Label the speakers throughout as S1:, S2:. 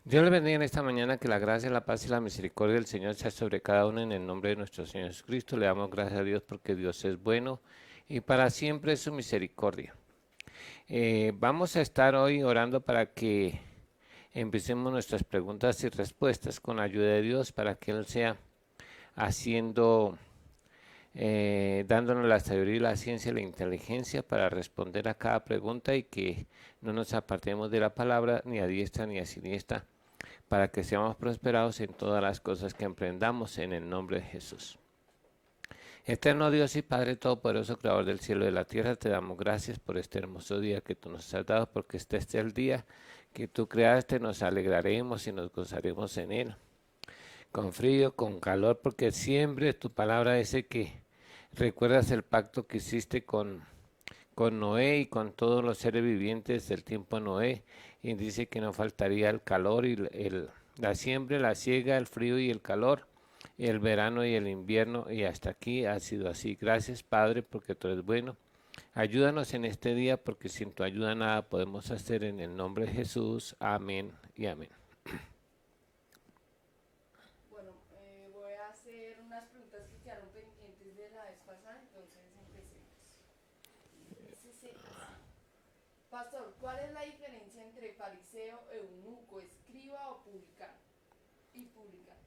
S1: Dios le bendiga en esta mañana, que la gracia, la paz y la misericordia del Señor sea sobre cada uno en el nombre de nuestro Señor Jesucristo. Le damos gracias a Dios porque Dios es bueno y para siempre es su misericordia. Vamos a estar hoy orando para que empecemos nuestras preguntas y respuestas con la ayuda de Dios para que Él sea haciendo, dándonos la sabiduría, la ciencia y la inteligencia para responder a cada pregunta y que no nos apartemos de la palabra ni a diestra ni a siniestra para que seamos prosperados en todas las cosas que emprendamos en el nombre de Jesús. Eterno Dios y Padre Todopoderoso, Creador del cielo y de la tierra, te damos gracias por este hermoso día que tú nos has dado, porque este es el día que tú creaste, nos alegraremos y nos gozaremos en él, con frío, con calor, porque siempre tu palabra dice que recuerdas el pacto que hiciste con Noé y con todos los seres vivientes del tiempo de Noé, y dice que no faltaría el calor y la siembra, la siega, el frío y el calor, el verano y el invierno, y hasta aquí ha sido así. Gracias, Padre, porque tú eres bueno. Ayúdanos en este día, porque sin tu ayuda nada podemos hacer, en el nombre de Jesús. Amén y amén.
S2: Bueno, voy a hacer unas preguntas que quedaron pendientes de la vez pasada, entonces empecemos. Dice así. Pastor, ¿cuál es la diferencia entre fariseo, eunuco, escriba o publicano? Y publicano.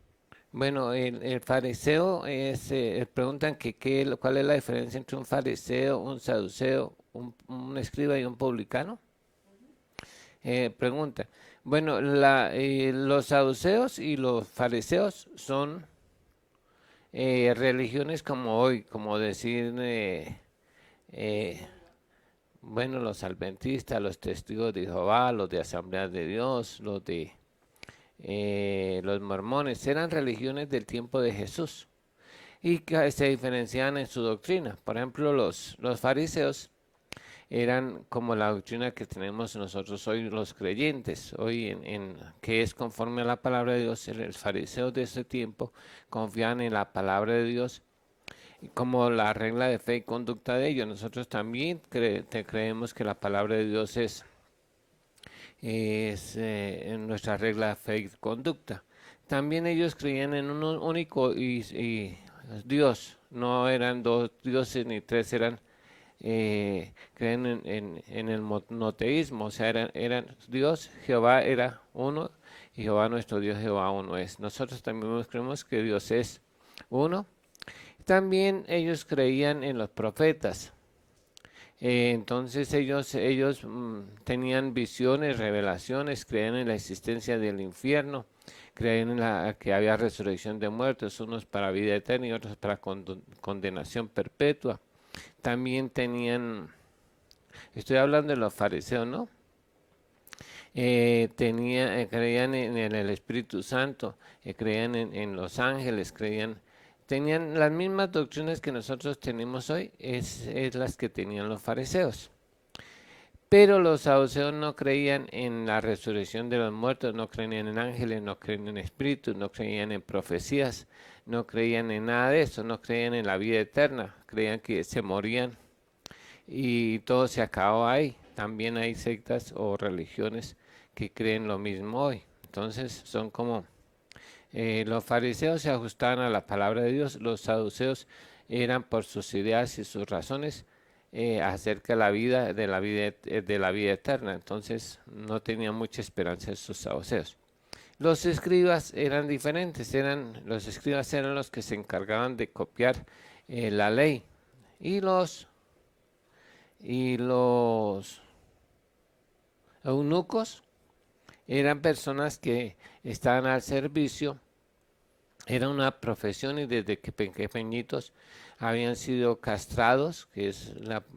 S1: Bueno, el fariseo es, preguntan que cuál es la diferencia entre un fariseo, un saduceo, un escriba y un publicano. Pregunta. Bueno, los saduceos y los fariseos son religiones como hoy, como decir, eh,
S2: Jehová.
S1: bueno, los adventistas, los testigos de Jehová, los de Asamblea de Dios, los mormones, eran religiones del tiempo de Jesús y que se diferenciaban en su doctrina. Por ejemplo, los fariseos eran como la doctrina que tenemos nosotros hoy los creyentes, hoy que es conforme a la palabra de Dios. Los fariseos de ese tiempo confiaban en la palabra de Dios como la regla de fe y conducta de ellos. Nosotros también creemos que la palabra de Dios es nuestra regla de fe y conducta. También ellos creían en un único y Dios, no eran dos dioses ni tres, creen en el monoteísmo, o sea, eran Dios, Jehová era uno y Jehová nuestro Dios, Jehová uno es. Nosotros también creemos que Dios es uno. También ellos creían en los profetas. Entonces ellos tenían visiones, revelaciones, creían en la existencia del infierno, creían en que había resurrección de muertos, unos para vida eterna y otros para condenación perpetua. También estoy hablando de los fariseos, ¿no? Creían en el Espíritu Santo, creían en los ángeles, tenían las mismas doctrinas que nosotros tenemos hoy, es las que tenían los fariseos. Pero los saduceos no creían en la resurrección de los muertos, no creían en ángeles, no creían en espíritus, no creían en profecías, no creían en nada de eso, no creían en la vida eterna, creían que se morían y todo se acabó ahí. También hay sectas o religiones que creen lo mismo hoy. Entonces son como los fariseos se ajustaban a la palabra de Dios, los saduceos eran por sus ideas y sus razones acerca de de la vida eterna. Entonces no tenían mucha esperanza esos saduceos. Los escribas eran diferentes, los escribas eran los que se encargaban de copiar la ley y los eunucos eran personas que estaban al servicio. Era una profesión y desde que pequeñitos habían sido castrados,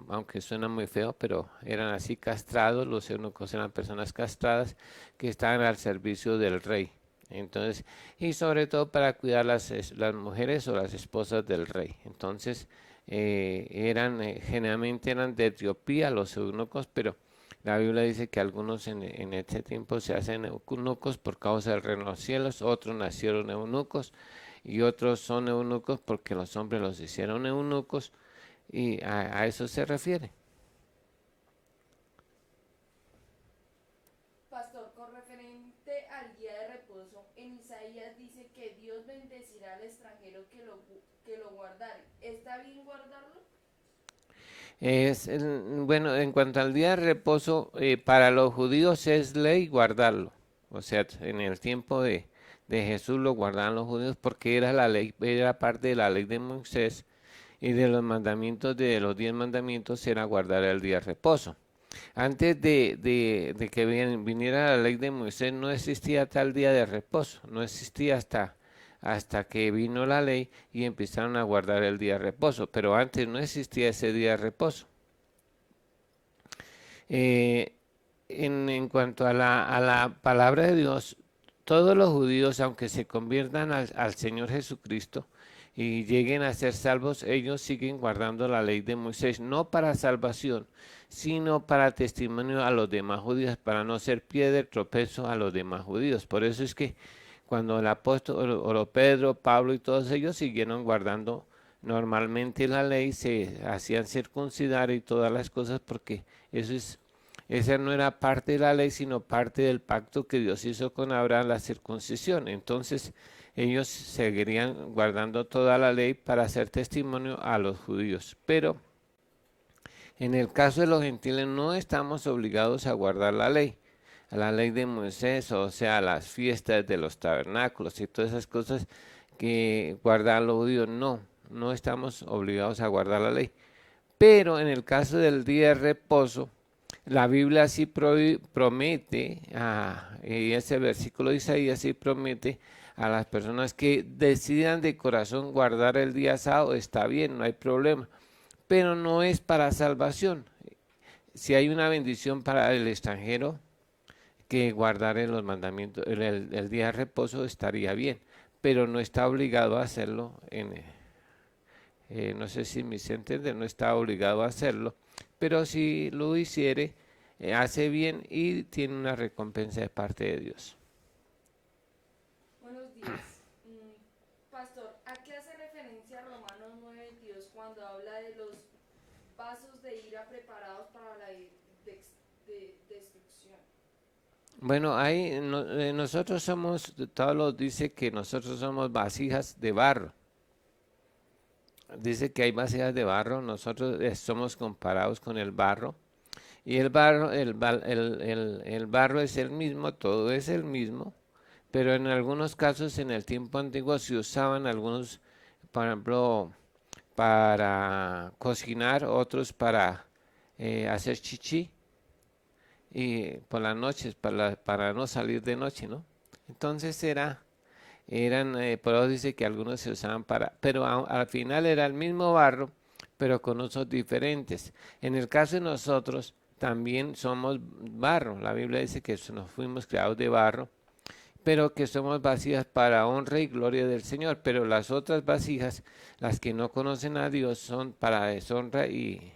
S1: aunque suena muy feo, pero eran así castrados. Los eunucos eran personas castradas que estaban al servicio del rey. Entonces, y sobre todo para cuidar las mujeres o las esposas del rey. Entonces, generalmente eran de Etiopía los eunucos, pero la Biblia dice que algunos en este tiempo se hacen eunucos por causa del reino de los cielos, otros nacieron eunucos y otros son eunucos porque los hombres los hicieron eunucos, y a eso se refiere.
S2: Pastor, con referente al día de reposo, en Isaías dice que Dios bendecirá al extranjero que lo guardare. ¿Está bien guardarlo?
S1: Bueno, en cuanto al día de reposo, para los judíos es ley guardarlo. O sea, en el tiempo de Jesús lo guardaban los judíos porque era la ley, era parte de la ley de Moisés y de los mandamientos de los 10 mandamientos era guardar el día de reposo. Antes de que viniera la ley de Moisés no existía tal día de reposo, no existía hasta que vino la ley y empezaron a guardar el día de reposo, pero antes no existía ese día de reposo. Eh, en cuanto a la palabra de Dios, todos los judíos, aunque se conviertan al Señor Jesucristo y lleguen a ser salvos, ellos siguen guardando la ley de Moisés, no para salvación, sino para testimonio a los demás judíos, para no ser pie de tropezo a los demás judíos. Por eso es que cuando el apóstol o Pedro, Pablo y todos ellos siguieron guardando normalmente la ley, se hacían circuncidar y todas las cosas porque esa no era parte de la ley, sino parte del pacto que Dios hizo con Abraham, la circuncisión. Entonces ellos seguirían guardando toda la ley para hacer testimonio a los judíos. Pero en el caso de los gentiles no estamos obligados a guardar la ley de Moisés, o sea, las fiestas de los tabernáculos y todas esas cosas que guardan los judíos. No estamos obligados a guardar la ley. Pero en el caso del día de reposo, la Biblia sí promete, y ese versículo de Isaías sí promete a las personas que decidan de corazón guardar el día sábado, está bien, no hay problema, pero no es para salvación. Si hay una bendición para el extranjero, que guardar en los mandamientos, el día de reposo estaría bien, pero no está obligado a hacerlo no sé si me se entiende, no está obligado a hacerlo, pero si lo hiciere, hace bien y tiene una recompensa de parte de Dios.
S2: Buenos días. Pastor, ¿a qué hace referencia Romanos 9:22 cuando habla de los vasos de ira preparados para la destrucción?
S1: Bueno, nosotros somos, Pablo dice que nosotros somos vasijas de barro. Dice que hay vasijas de barro, nosotros somos comparados con el barro. Y el barro es el mismo, todo es el mismo, pero en algunos casos en el tiempo antiguo se usaban algunos, por ejemplo, para cocinar, otros para hacer chichi y por las noches, para no salir de noche, ¿no? Entonces por eso dice que algunos se usaban pero al final era el mismo barro, pero con usos diferentes. En el caso de nosotros, también somos barro. La Biblia dice que nos fuimos creados de barro, pero que somos vasijas para honra y gloria del Señor. Pero las otras vasijas, las que no conocen a Dios, son para deshonra y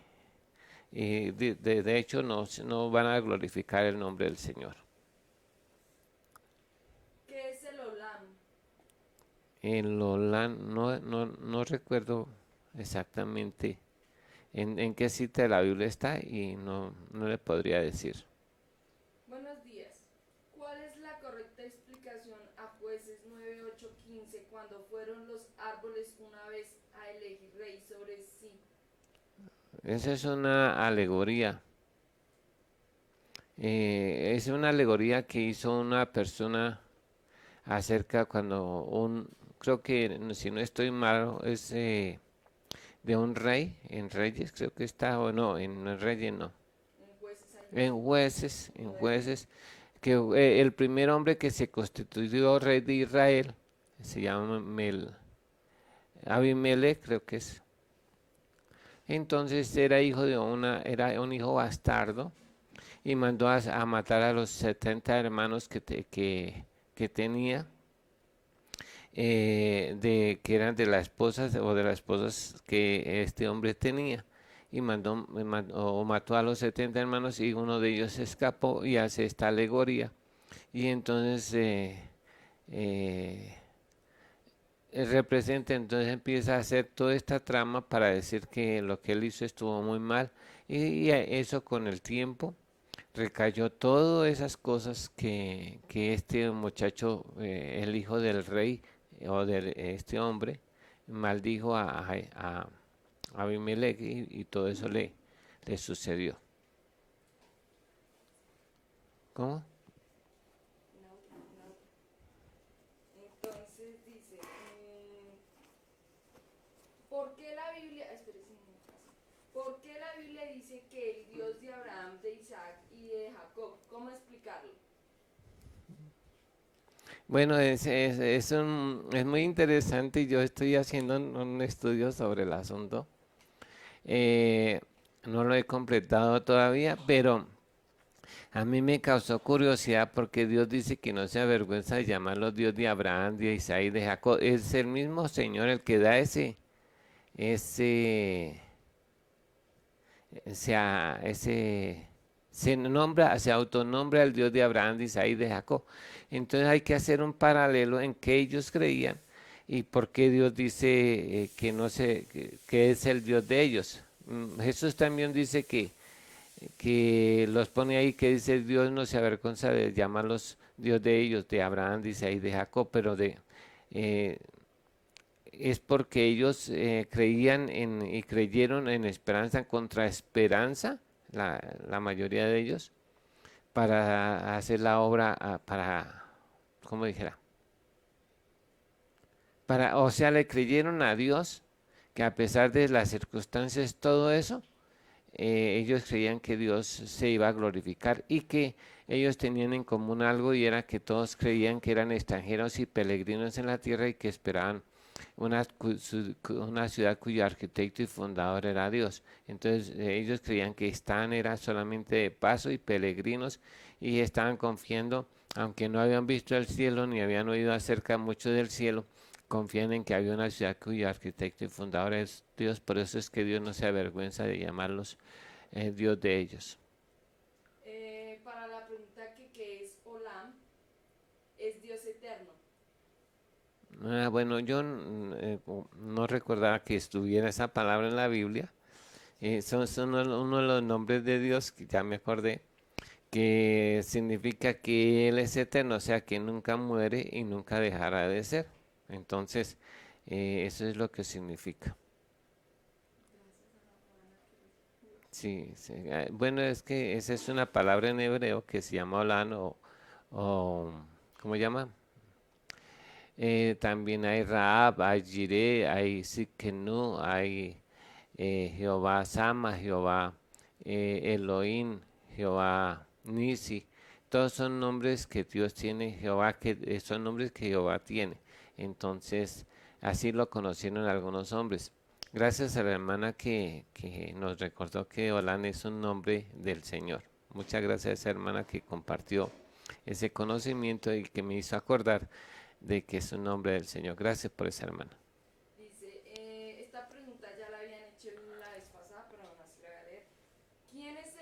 S1: de hecho no van a glorificar el nombre del Señor.
S2: ¿Qué es el olam?
S1: El Olán, no recuerdo exactamente en qué cita de la Biblia está y no le podría decir.
S2: Buenos días. ¿Cuál es la correcta explicación a Jueces 9:8-15 cuando fueron los árboles una vez a elegir rey sobre sí?
S1: Esa es una alegoría. Es una alegoría que hizo una persona acerca creo que si no estoy mal, es de un rey, en Reyes creo que está, o no, en Reyes no, en jueces, que el primer hombre que se constituyó rey de Israel se llama Abimelech, creo que es. Entonces era un hijo bastardo y mandó a matar a los 70 hermanos que tenía, que eran de las esposas o de las esposas que este hombre tenía. Y mató a los 70 hermanos y uno de ellos escapó y hace esta alegoría. Y entonces entonces empieza a hacer toda esta trama para decir que lo que él hizo estuvo muy mal. Y eso con el tiempo recayó todas esas cosas que este muchacho, el hijo del rey o de este hombre, maldijo a Abimelech y todo eso le sucedió. ¿Cómo?
S2: No. Entonces dice, ¿por qué la Biblia, espérese un momento, ¿por qué la Biblia dice que el Dios de Abraham, de Isaac y de Jacob? ¿Cómo explicarlo?
S1: Bueno, es muy interesante y yo estoy haciendo un estudio sobre el asunto. Eh, no lo he completado todavía, pero a mí me causó curiosidad porque Dios dice que no se avergüenza de llamarlo Dios de Abraham, de Isaac y de Jacob. Es el mismo Señor el que da ese, ese, se nombra, se autonombra el Dios de Abraham, de Isaac y de Jacob. Entonces hay que hacer un paralelo en que ellos creían y por qué Dios dice que no se, que es el Dios de ellos. Jesús también dice que los pone ahí, que dice Dios no se avergüenza de llamarlos Dios de ellos, de Abraham, dice ahí, de Jacob, pero eh, es porque ellos creían y creyeron en esperanza contra esperanza, la mayoría de ellos, para hacer la obra, para, ¿cómo dijera? O sea, le creyeron a Dios que a pesar de las circunstancias, todo eso, ellos creían que Dios se iba a glorificar y que ellos tenían en común algo y era que todos creían que eran extranjeros y peregrinos en la tierra y que esperaban una ciudad cuyo arquitecto y fundador era Dios. Entonces ellos creían que estaban era solamente de paso y peregrinos y estaban confiando, aunque no habían visto el cielo ni habían oído acerca mucho del cielo, confían en que había una ciudad cuyo arquitecto y fundador es Dios. Por eso es que Dios no se avergüenza de llamarlos Dios de ellos.
S2: Para la pregunta que es Olam, es Dios eterno.
S1: Bueno, yo no recordaba que estuviera esa palabra en la Biblia. Son uno de los nombres de Dios, que ya me acordé, que significa que Él es eterno, o sea, que nunca muere y nunca dejará de ser. Entonces, eso es lo que significa. Sí, sí. Bueno, es que esa es una palabra en hebreo que se llama Olan o ¿cómo se llama? También hay Raab, hay Jireh, hay Sidkenu, hay Jehová Sama, Jehová Elohim, Jehová Nisi. Todos son nombres que Dios tiene, Jehová, que son nombres que Jehová tiene. Entonces, así lo conocieron algunos hombres. Gracias a la hermana que nos recordó que Olán es un nombre del Señor. Muchas gracias a esa hermana que compartió ese conocimiento y que me hizo acordar de que es un nombre del Señor. Gracias por esa hermana.
S2: Dice, esta pregunta ya la habían hecho la vez pasada, pero aún así la voy a leer. ¿Quién es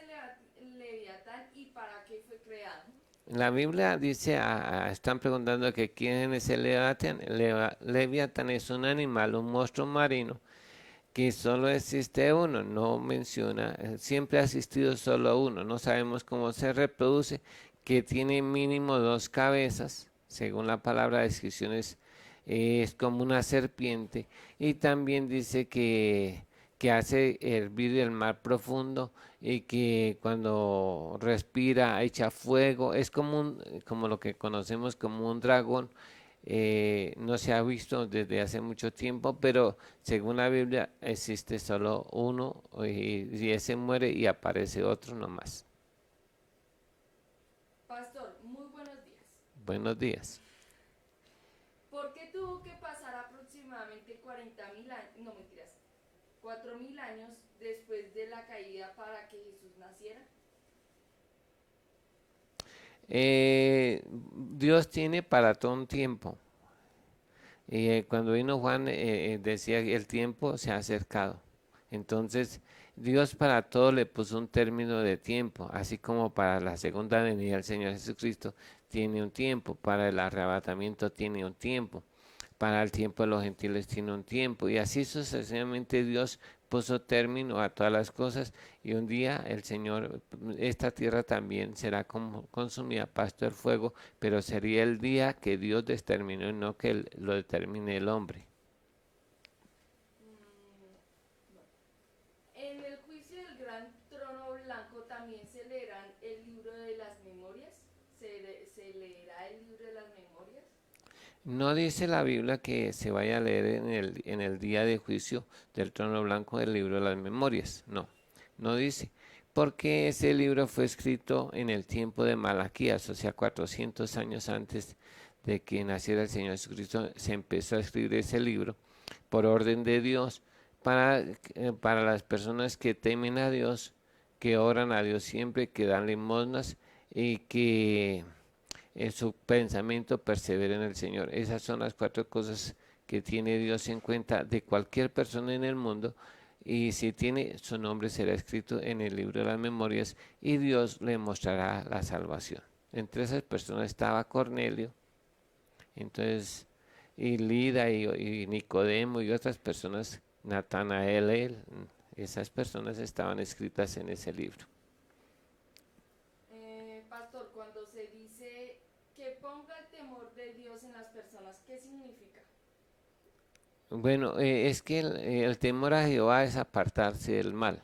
S2: el Leviatán y para qué fue creado?
S1: La Biblia dice, están preguntando que quién es el Leviatán. Leviatán es un animal, un monstruo marino, que solo existe uno, no menciona, siempre ha existido solo uno, no sabemos cómo se reproduce, que tiene mínimo 2 cabezas, según la palabra de descripciones, es como una serpiente, y también dice que hace hervir el mar profundo y que cuando respira echa fuego, es como lo que conocemos como un dragón. No se ha visto desde hace mucho tiempo, pero según la Biblia existe solo uno y ese muere y aparece otro nomás.
S2: Pastor, muy buenos días.
S1: Buenos días.
S2: ¿Por qué tuvo que pasar aproximadamente 40.000 años, no mentiras, 4.000 años después de la caída para que Jesús naciera?
S1: Dios tiene para todo un tiempo. Y cuando vino Juan decía que el tiempo se ha acercado. Entonces Dios para todo le puso un término de tiempo, así como para la segunda venida del Señor Jesucristo tiene un tiempo, para el arrebatamiento tiene un tiempo, para el tiempo de los gentiles tiene un tiempo, y así sucesivamente Dios puso término a todas las cosas y un día el Señor, esta tierra también será como consumida, pasto del fuego, pero sería el día que Dios determinó y no que lo determine el hombre.
S2: Bueno. En el juicio del gran trono blanco también se leerán el libro de las memorias. ¿Se leerá el libro de las memorias?
S1: No dice la Biblia que se vaya a leer en el día de juicio del trono blanco el libro de las memorias. No, no dice. Porque ese libro fue escrito en el tiempo de Malaquías, o sea, 400 años antes de que naciera el Señor Jesucristo, se empezó a escribir ese libro por orden de Dios para las personas que temen a Dios, que oran a Dios siempre, que dan limosnas y que en su pensamiento persevera en el Señor. Esas son las 4 cosas que tiene Dios en cuenta de cualquier persona en el mundo, y si tiene, su nombre será escrito en el libro de las memorias y Dios le mostrará la salvación. Entre esas personas estaba Cornelio, entonces, y Lida y Nicodemo y otras personas, Natanael, esas personas estaban escritas en ese libro.
S2: Pastor, cuando se dice que ponga el temor de Dios en las personas, ¿qué significa?
S1: Bueno, es que el temor a Jehová es apartarse del mal.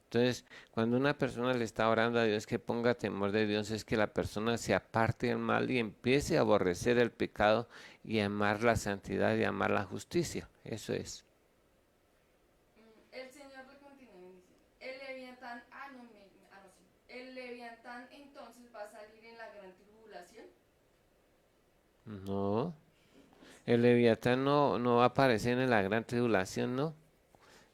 S1: Entonces, cuando una persona le está orando a Dios que ponga temor de Dios, es que la persona se aparte del mal y empiece a aborrecer el pecado y amar la santidad y amar la justicia. Eso es.
S2: El Señor le continúa y dice, el Leviatán, no, sí. El Leviatán entonces va a salir en la gran tribulación.
S1: No, el Leviatán no va a aparecer en la gran tribulación, ¿no?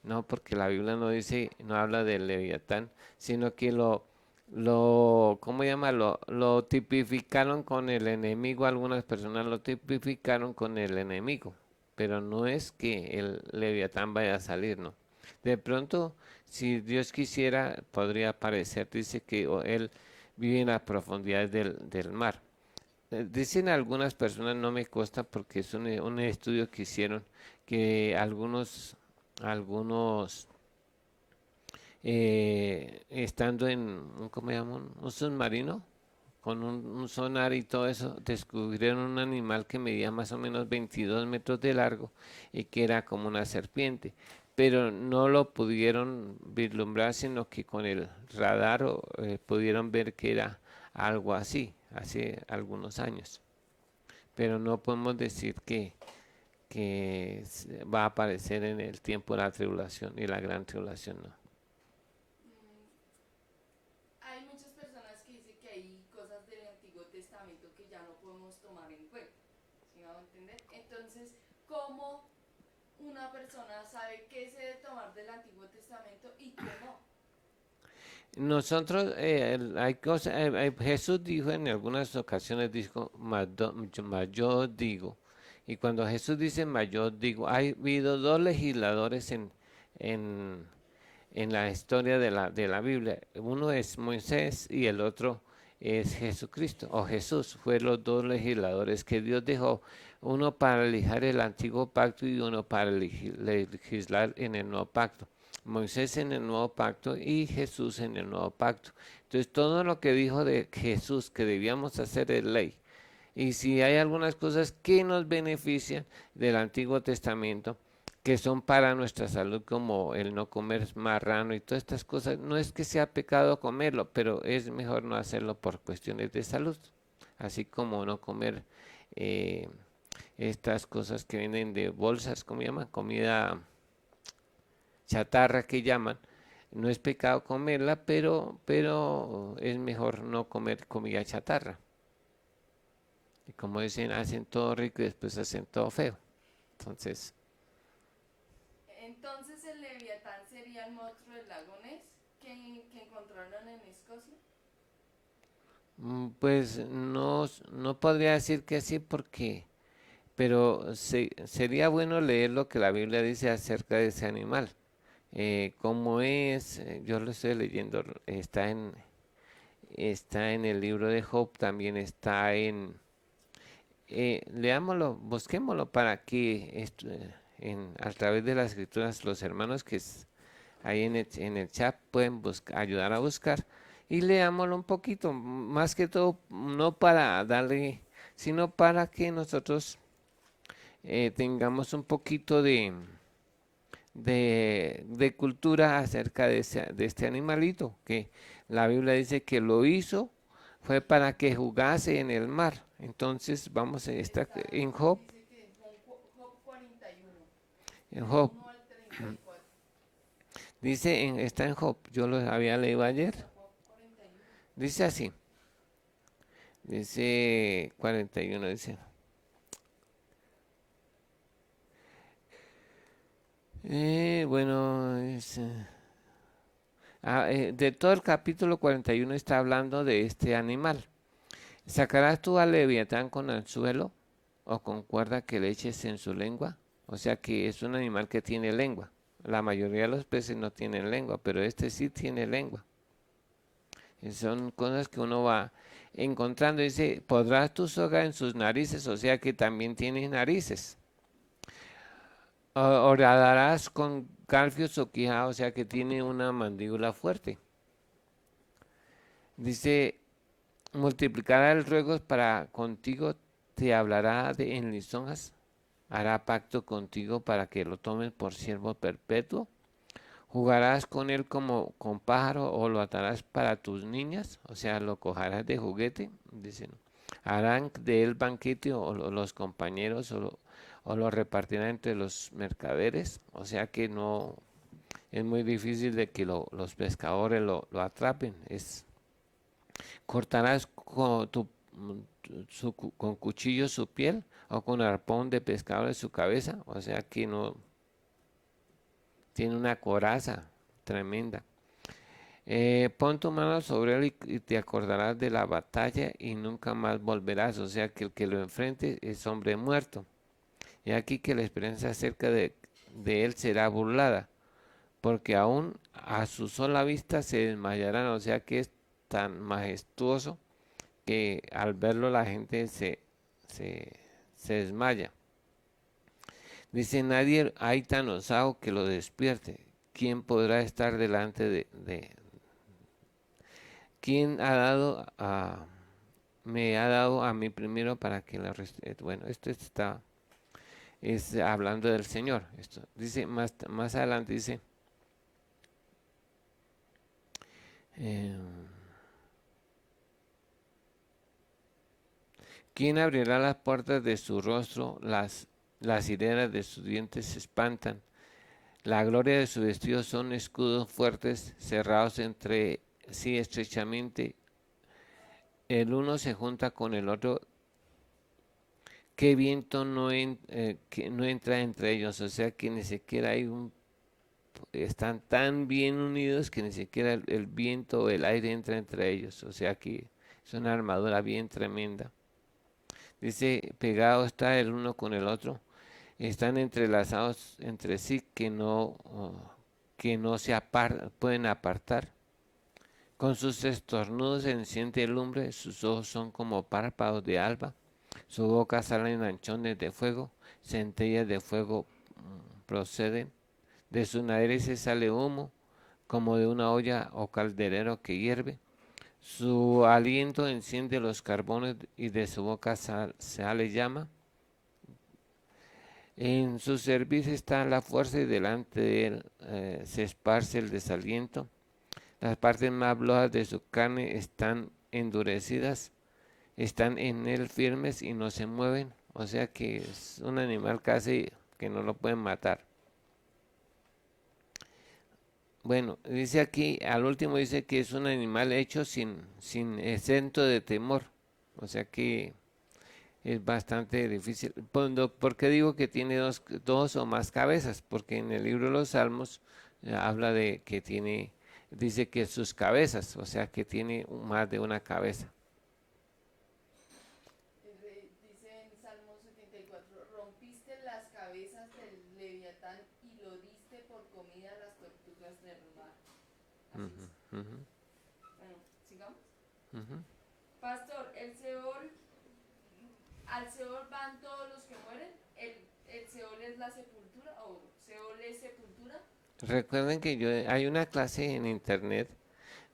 S1: No, porque la Biblia no dice, no habla del Leviatán, sino que ¿cómo llama? Lo tipificaron con el enemigo. Algunas personas lo tipificaron con el enemigo, pero no es que el Leviatán vaya a salir, ¿no? De pronto, si Dios quisiera, podría aparecer. Dice que él vive en las profundidades del mar. Dicen algunas personas, no me consta porque es un estudio que hicieron, que algunos estando en ¿cómo llaman? Un submarino con un sonar y todo eso, descubrieron un animal que medía más o menos 22 metros de largo y que era como una serpiente, pero no lo pudieron vislumbrar, sino que con el radar pudieron ver que era algo así, hace algunos años. Pero no podemos decir que va a aparecer en el tiempo de la tribulación y la gran tribulación, no.
S2: Hay muchas personas que dicen que hay cosas del Antiguo Testamento que ya no podemos tomar en cuenta. ¿Sí me va a entender? Entonces, ¿cómo una persona sabe qué se debe tomar del Antiguo Testamento y qué no?
S1: Nosotros, hay cosas, Jesús dijo en algunas ocasiones, dijo, mas yo digo, y cuando Jesús dice, mas yo digo, ha habido 2 legisladores en, en la historia de la Biblia. Uno es Moisés y el otro es Jesucristo, o Jesús. Fue los 2 legisladores que Dios dejó, uno para legislar el antiguo pacto y uno para legislar en el nuevo pacto. Moisés en el nuevo pacto y Jesús en el nuevo pacto. Entonces todo lo que dijo de Jesús que debíamos hacer es ley. Y si hay algunas cosas que nos benefician del Antiguo Testamento, que son para nuestra salud, como el no comer marrano y todas estas cosas, no es que sea pecado comerlo, pero es mejor no hacerlo por cuestiones de salud. Así como no comer eh, estas cosas que vienen de bolsas, ¿cómo llaman? Comida chatarra que llaman. No es pecado comerla, pero es mejor no comer comida chatarra. Y como dicen, hacen todo rico y después hacen todo feo. Entonces,
S2: Entonces, el Leviatán sería el monstruo del lago Ness que encontraron en Escocia.
S1: pues no podría decir que sí porque, pero sería bueno leer lo que la Biblia dice acerca de ese animal. Cómo es, yo lo estoy leyendo, está en el libro de Job, también está leámoslo, busquémoslo para que a través de las escrituras los hermanos ahí en el chat pueden ayudar a buscar y leámoslo un poquito, más que todo, no para darle, sino para que nosotros tengamos un poquito de cultura acerca de este animalito, que la Biblia dice que lo hizo, fue para que jugase en el mar. Entonces vamos a estar
S2: Está,
S1: en Job,
S2: dice que son Job 41,
S1: en
S2: del
S1: Job,
S2: 1 al 34.
S1: dice, está en Job, yo lo había leído ayer,
S2: Job 41.
S1: dice así, dice 41, dice, bueno, de todo el capítulo 41 está hablando de este animal. ¿Sacarás tú al leviatán con anzuelo o con cuerda que le eches en su lengua? O sea que es un animal que tiene lengua. La mayoría de los peces no tienen lengua, pero este sí tiene lengua. Y son cosas que uno va encontrando. Dice, podrás tú soga en sus narices, o sea que también tiene narices. Horadarás con garfios o quijada, o sea que tiene una mandíbula fuerte. Dice, multiplicará el ruego para contigo, te hablará en lisonjas, hará pacto contigo para que lo tomes por siervo perpetuo. Jugarás con él como con pájaro o lo atarás para tus niñas, o sea, lo cogerás de juguete. Dicen, harán de él banquete o los compañeros o lo repartirán entre los mercaderes, o sea que no es muy difícil de que los pescadores lo atrapen. Cortarás con cuchillo su piel o con arpón de pescador de su cabeza, o sea que no tiene una coraza tremenda. Pon tu mano sobre él y te acordarás de la batalla y nunca más volverás, o sea que el que lo enfrente es hombre muerto. Y aquí que la experiencia acerca de él será burlada, porque aún a su sola vista se desmayarán, o sea que es tan majestuoso que al verlo la gente se, se desmaya. Dice, nadie hay tan osado que lo despierte. ¿Quién podrá estar delante quién ha dado me ha dado a mí primero para que la bueno, esto es hablando del Señor. Esto dice más adelante dice eh, ¿quién abrirá las puertas de su rostro? Las hileras de sus dientes se espantan. La gloria de su vestido son escudos fuertes cerrados entre sí estrechamente. El uno se junta con el otro. Que viento que no entra entre ellos. O sea que ni siquiera están tan bien unidos que ni siquiera el viento o el aire entra entre ellos. O sea que es una armadura bien tremenda. Dice, pegado está el uno con el otro. Están entrelazados entre sí que no pueden apartar. Con sus estornudos se enciende lumbre, sus ojos son como párpados de alba, su boca salen anchones de fuego, centellas de fuego proceden, de su nariz se sale humo, como de una olla o calderero que hierve. Su aliento enciende los carbones y de su boca sale llama. En su servicio está la fuerza y delante de él se esparce el desaliento. Las partes más flojas de su carne están endurecidas, están en él firmes y no se mueven. O sea que es un animal casi que no lo pueden matar. Bueno, dice aquí, al último dice que es un animal hecho sin exento de temor. O sea que es bastante difícil. ¿Por qué digo que tiene dos o más cabezas? Porque en el libro de los Salmos habla de que dice que sus cabezas, o sea que tiene más de una cabeza.
S2: Dice en Salmo 74, rompiste las cabezas del leviatán y lo diste por comida a las tortugas del mar. Así es.
S1: Ujú, ujú,
S2: Bueno, sigamos.
S1: ujú.
S2: Pastor, al Seol van todos los que mueren. El Seol es la sepultura, o Seol es sepultura.
S1: Recuerden que hay una clase en internet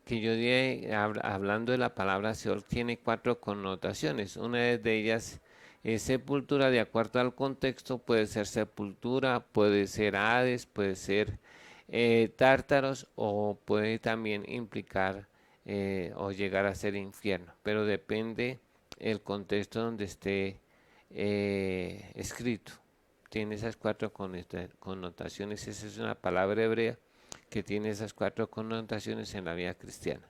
S1: que yo di hablando de la palabra Seol, tiene 4 connotaciones. Una de ellas es sepultura, de acuerdo al contexto, puede ser sepultura, puede ser Hades, puede ser tártaros o puede también implicar o llegar a ser infierno, pero depende el contexto donde esté escrito. Tiene esas 4 connotaciones. Esa es una palabra hebrea que tiene esas 4 connotaciones en la vida cristiana.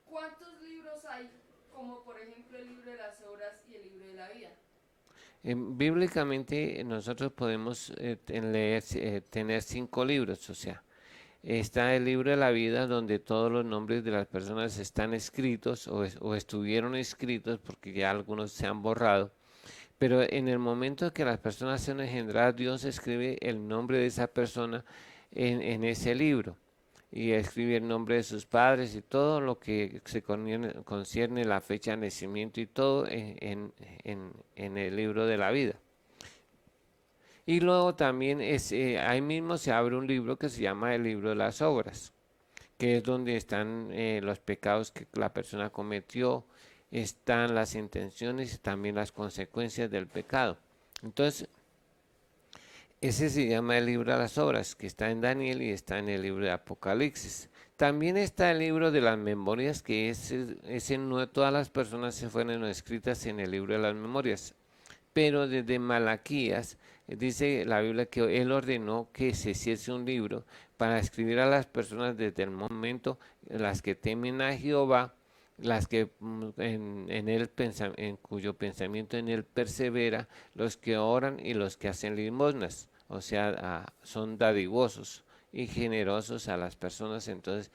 S2: ¿Cuántos libros hay? Como por ejemplo el libro de las obras y el libro de la vida.
S1: Bíblicamente nosotros podemos tener 5 libros, o sea, está el libro de la vida donde todos los nombres de las personas están escritos o estuvieron escritos porque ya algunos se han borrado. Pero en el momento que las personas son engendradas, Dios escribe el nombre de esa persona en ese libro y escribe el nombre de sus padres y todo lo que se concierne la fecha de nacimiento y todo en el libro de la vida. Y luego también ahí mismo se abre un libro que se llama el libro de las obras, que es donde están los pecados que la persona cometió, están las intenciones y también las consecuencias del pecado. Entonces, ese se llama el libro de las obras, que está en Daniel y está en el libro de Apocalipsis. También está el libro de las memorias, que no todas las personas se fueron escritas en el libro de las memorias. Pero desde Malaquías dice la Biblia que él ordenó que se hiciese un libro para escribir a las personas desde el momento las que temen a Jehová, las que en cuyo pensamiento en él persevera, los que oran y los que hacen limosnas, o sea, son dadivosos y generosos a las personas. Entonces,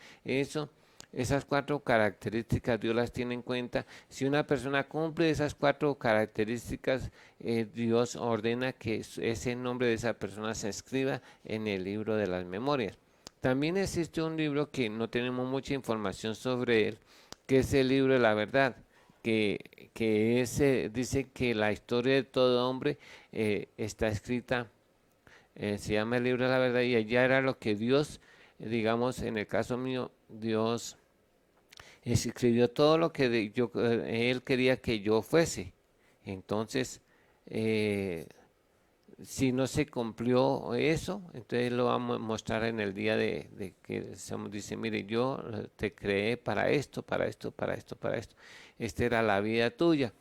S1: esas 4 características Dios las tiene en cuenta. Si una persona cumple esas 4 características, Dios ordena que ese nombre de esa persona se escriba en el libro de las memorias. También existe un libro que no tenemos mucha información sobre él, que es el libro de la verdad, que dice que la historia de todo hombre está escrita, se llama el libro de la verdad, y allá era lo que Dios, digamos, en el caso mío, Dios escribió todo lo que él quería que yo fuese. Entonces, eh, si no se cumplió eso, entonces lo vamos a mostrar en el día de que dice, mire, yo te creé para esto, para esto, para esto, para esto. Esta era la vida tuya,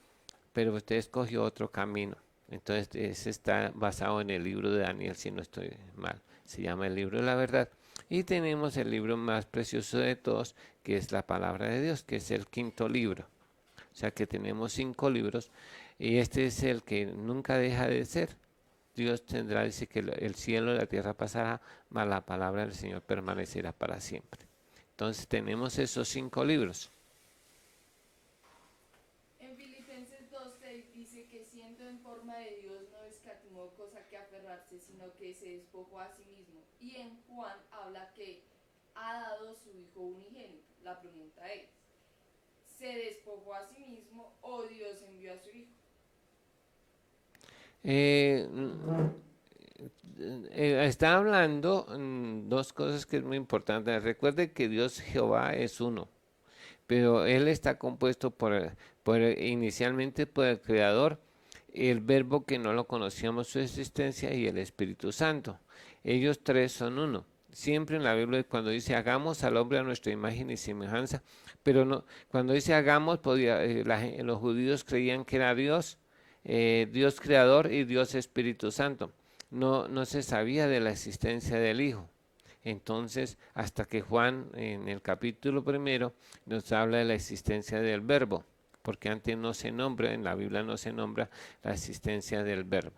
S1: pero usted escogió otro camino. Entonces, ese está basado en el libro de Daniel, si no estoy mal. Se llama el libro de la verdad. Y tenemos el libro más precioso de todos, que es la palabra de Dios, que es el 5.º libro. O sea que tenemos 5 libros y este es el que nunca deja de ser. Dios tendrá, dice que el cielo y la tierra pasará, mas la palabra del Señor permanecerá para siempre. Entonces tenemos esos 5 libros.
S2: En Filipenses 2:6 dice que siendo en forma de Dios no escatimó cosa que aferrarse, sino que se despojó a sí mismo. Y en Juan habla que ha dado su Hijo unigénito. La pregunta es, ¿se despojó a sí mismo o Dios envió a su Hijo?
S1: Eh, Está hablando 2 cosas que es muy importante. Recuerde que Dios Jehová es uno, pero Él está compuesto inicialmente por el Creador, el Verbo que no lo conocíamos su existencia y el Espíritu Santo. Ellos 3 son uno. Siempre en la Biblia cuando dice hagamos al hombre a nuestra imagen y semejanza, pero no, cuando dice hagamos, los judíos creían que era Dios, Dios creador y Dios Espíritu Santo. No se sabía de la existencia del Hijo. Entonces, hasta que Juan en el capítulo 1 nos habla de la existencia del Verbo, porque antes no se nombra, en la Biblia no se nombra la existencia del Verbo.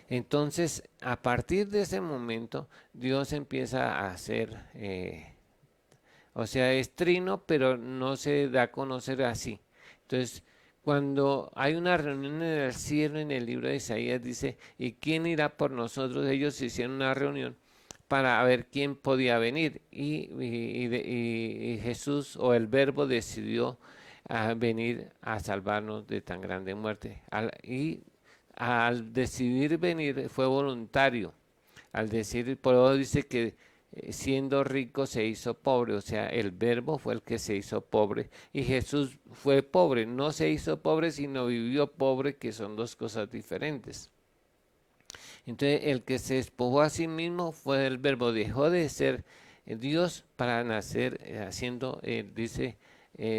S1: Entonces, a partir de ese momento, Dios empieza a hacer, o sea, es trino, pero no se da a conocer así. Entonces, cuando hay una reunión en el cielo, en el libro de Isaías dice, ¿y quién irá por nosotros? Ellos hicieron una reunión para ver quién podía venir y Jesús o el Verbo decidió venir a salvarnos de tan grande muerte. Y al decidir venir fue voluntario. Al decir, por eso dice que siendo rico se hizo pobre, o sea, el verbo fue el que se hizo pobre y Jesús fue pobre, no se hizo pobre, sino vivió pobre, que son dos cosas diferentes. Entonces, el que se despojó a sí mismo fue el verbo, dejó de ser Dios para nacer haciendo, dice,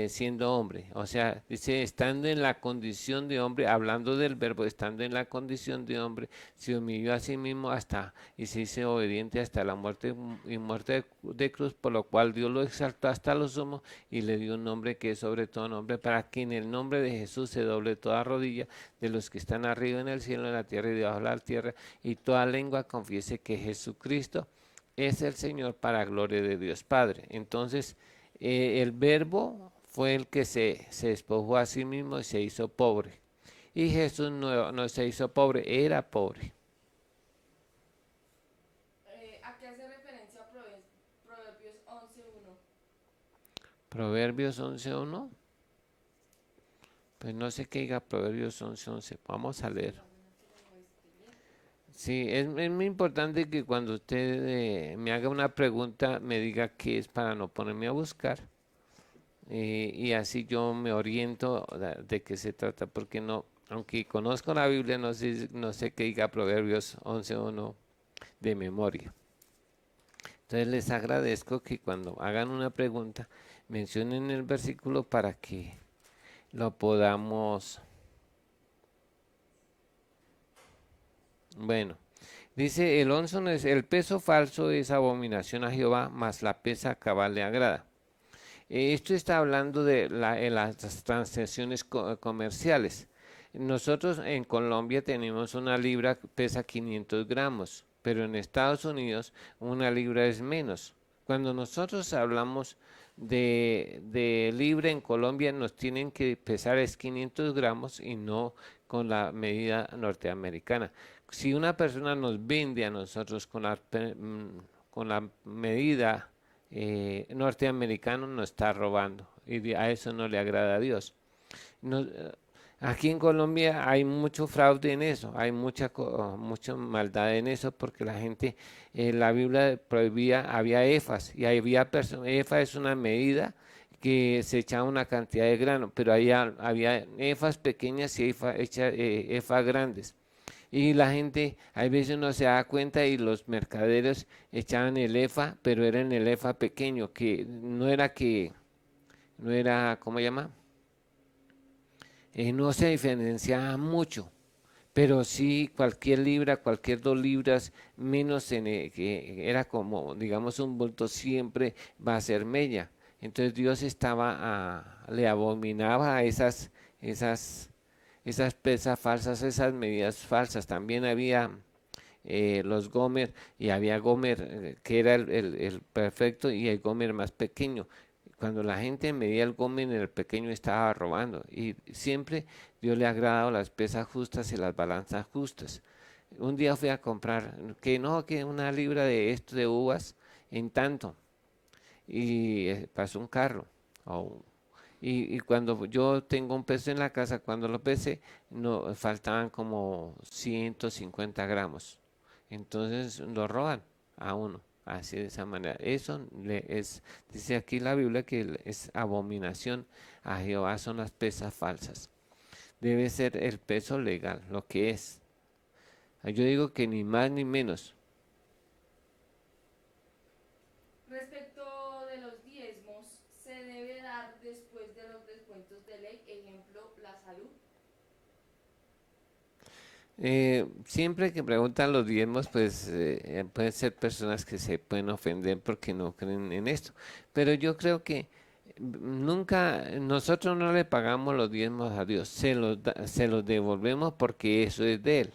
S1: siendo hombre. O sea, dice, estando en la condición de hombre, hablando del verbo, estando en la condición de hombre, se humilló a sí mismo hasta y se hizo obediente hasta la muerte y muerte de cruz, por lo cual Dios lo exaltó hasta lo sumo y le dio un nombre que es sobre todo nombre, para que en el nombre de Jesús se doble toda rodilla de los que están arriba en el cielo, en la tierra y debajo de la tierra, y toda lengua confiese que Jesucristo es el Señor, para gloria de Dios Padre. Entonces, el verbo fue el que se despojó a sí mismo y se hizo pobre. Y Jesús no se hizo pobre, era pobre.
S2: ¿A qué hace referencia Proverbios 11.1?
S1: Proverbios 11.1. Pues no sé qué diga Proverbios 11.11. Vamos a leer. Sí, es muy importante que cuando usted me haga una pregunta me diga qué es, para no ponerme a buscar. Y así yo me oriento de qué se trata, porque no, aunque conozco la Biblia, no sé qué diga Proverbios 11.1 de memoria. Entonces les agradezco que cuando hagan una pregunta mencionen el versículo para que lo podamos. Bueno, dice el 11, el peso falso es abominación a Jehová, mas la pesa cabal le agrada. Esto está hablando de las transacciones comerciales. Nosotros en Colombia tenemos una libra que pesa 500 gramos, pero en Estados Unidos una libra es menos. Cuando nosotros hablamos de libra en Colombia, nos tienen que pesar es 500 gramos y no con la medida norteamericana. Si una persona nos vende a nosotros con la medida norteamericano, nos está robando y a eso no le agrada a Dios. Aquí en Colombia hay mucho fraude en eso, hay mucha maldad en eso, porque la gente, la Biblia prohibía, había efas y había personas, efa es una medida que se echaba una cantidad de grano, pero había efas pequeñas y efas grandes. Y la gente, a veces no se da cuenta y los mercaderes echaban el EFA, pero era en el EFA pequeño, que no era, ¿cómo se llama? No se diferenciaba mucho, pero sí cualquier libra, cualquier 2 libras menos, que era como, digamos, un bulto, siempre va a ser mella. Entonces Dios le abominaba a esas pesas falsas, esas medidas falsas. También había los Gomer, y había Gomer que era el perfecto y el Gomer más pequeño. Cuando la gente medía el Gomer, el pequeño estaba robando. Y siempre Dios le ha agradado las pesas justas y las balanzas justas. Un día fui a comprar, que una libra de esto de uvas en tanto, y pasó un carro. Oh, y cuando yo tengo un peso en la casa, cuando lo pesé, no, faltaban como 150 gramos. Entonces lo roban a uno, así de esa manera. Dice aquí la Biblia que es abominación a Jehová, son las pesas falsas. Debe ser el peso legal, lo que es. Yo digo que ni más ni menos.
S2: Respecto de los diezmos, ¿se debe dar después de los descuentos de ley? Ejemplo, la salud.
S1: Siempre que preguntan los diezmos, pues pueden ser personas que se pueden ofender porque no creen en esto. Pero yo creo que nunca, nosotros no le pagamos los diezmos a Dios, se los devolvemos porque eso es de Él.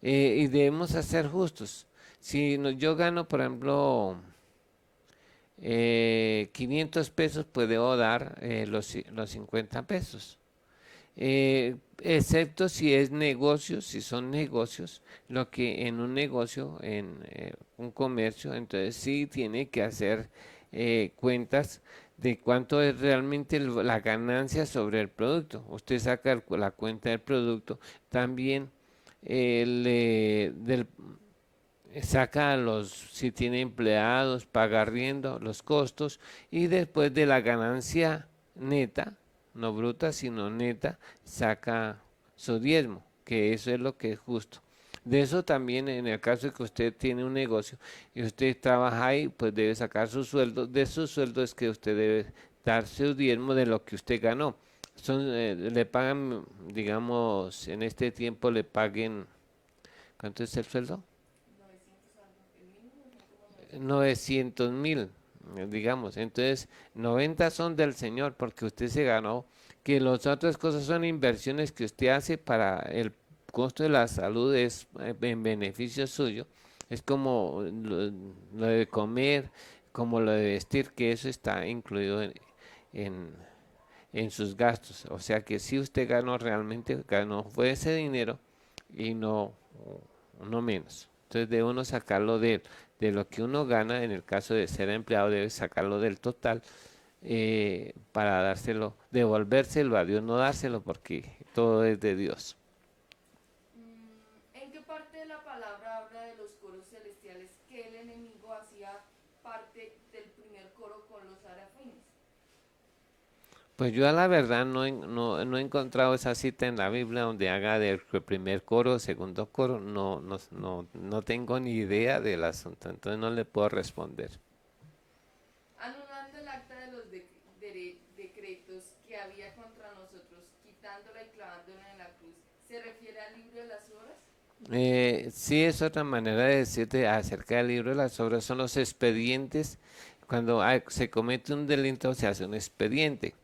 S1: Y debemos ser justos. Si yo gano, por ejemplo, 500 pesos, pues debo dar los 50 pesos. Excepto si es negocio, si son negocios, lo que en un negocio, en un comercio, entonces sí tiene que hacer cuentas de cuánto es realmente la ganancia sobre el producto. Usted saca la cuenta del producto, también saca si tiene empleados, paga arriendo, los costos, y después de la ganancia neta, no bruta, sino neta, saca su diezmo, que eso es lo que es justo. De eso también, en el caso de que usted tiene un negocio y usted trabaja ahí, pues debe sacar su sueldo. De su sueldo es que usted debe dar su diezmo de lo que usted ganó. Le pagan, digamos, en este tiempo le paguen, ¿cuánto es el sueldo?
S2: 900 algo, el mínimo son como 900.
S1: 900.000, digamos. Entonces, 90 son del Señor porque usted se ganó, que las otras cosas son inversiones que usted hace para el costo de la salud, es en beneficio suyo. Es como lo de comer, como lo de vestir, que eso está incluido en, en sus gastos. O sea que si usted ganó realmente, ganó fue ese dinero y no menos. Entonces debe uno sacarlo de lo que uno gana, en el caso de ser empleado debe sacarlo del total, para dárselo, devolvérselo a Dios, no dárselo porque todo es de Dios.
S2: ¿En qué parte de la palabra habla de los coros celestiales que el enemigo hacía parte del primer coro con los serafines?
S1: Pues yo a la verdad no he encontrado esa cita en la Biblia donde haga del primer coro, segundo coro, no tengo ni idea del asunto, entonces no le puedo responder.
S2: Anulando el acta de los decretos que había contra nosotros, quitándola y clavándola en la cruz, ¿se refiere al libro de las obras?
S1: Sí, es otra manera de decirte acerca del libro de las obras, son los expedientes. Cuando se comete un delito se hace un expediente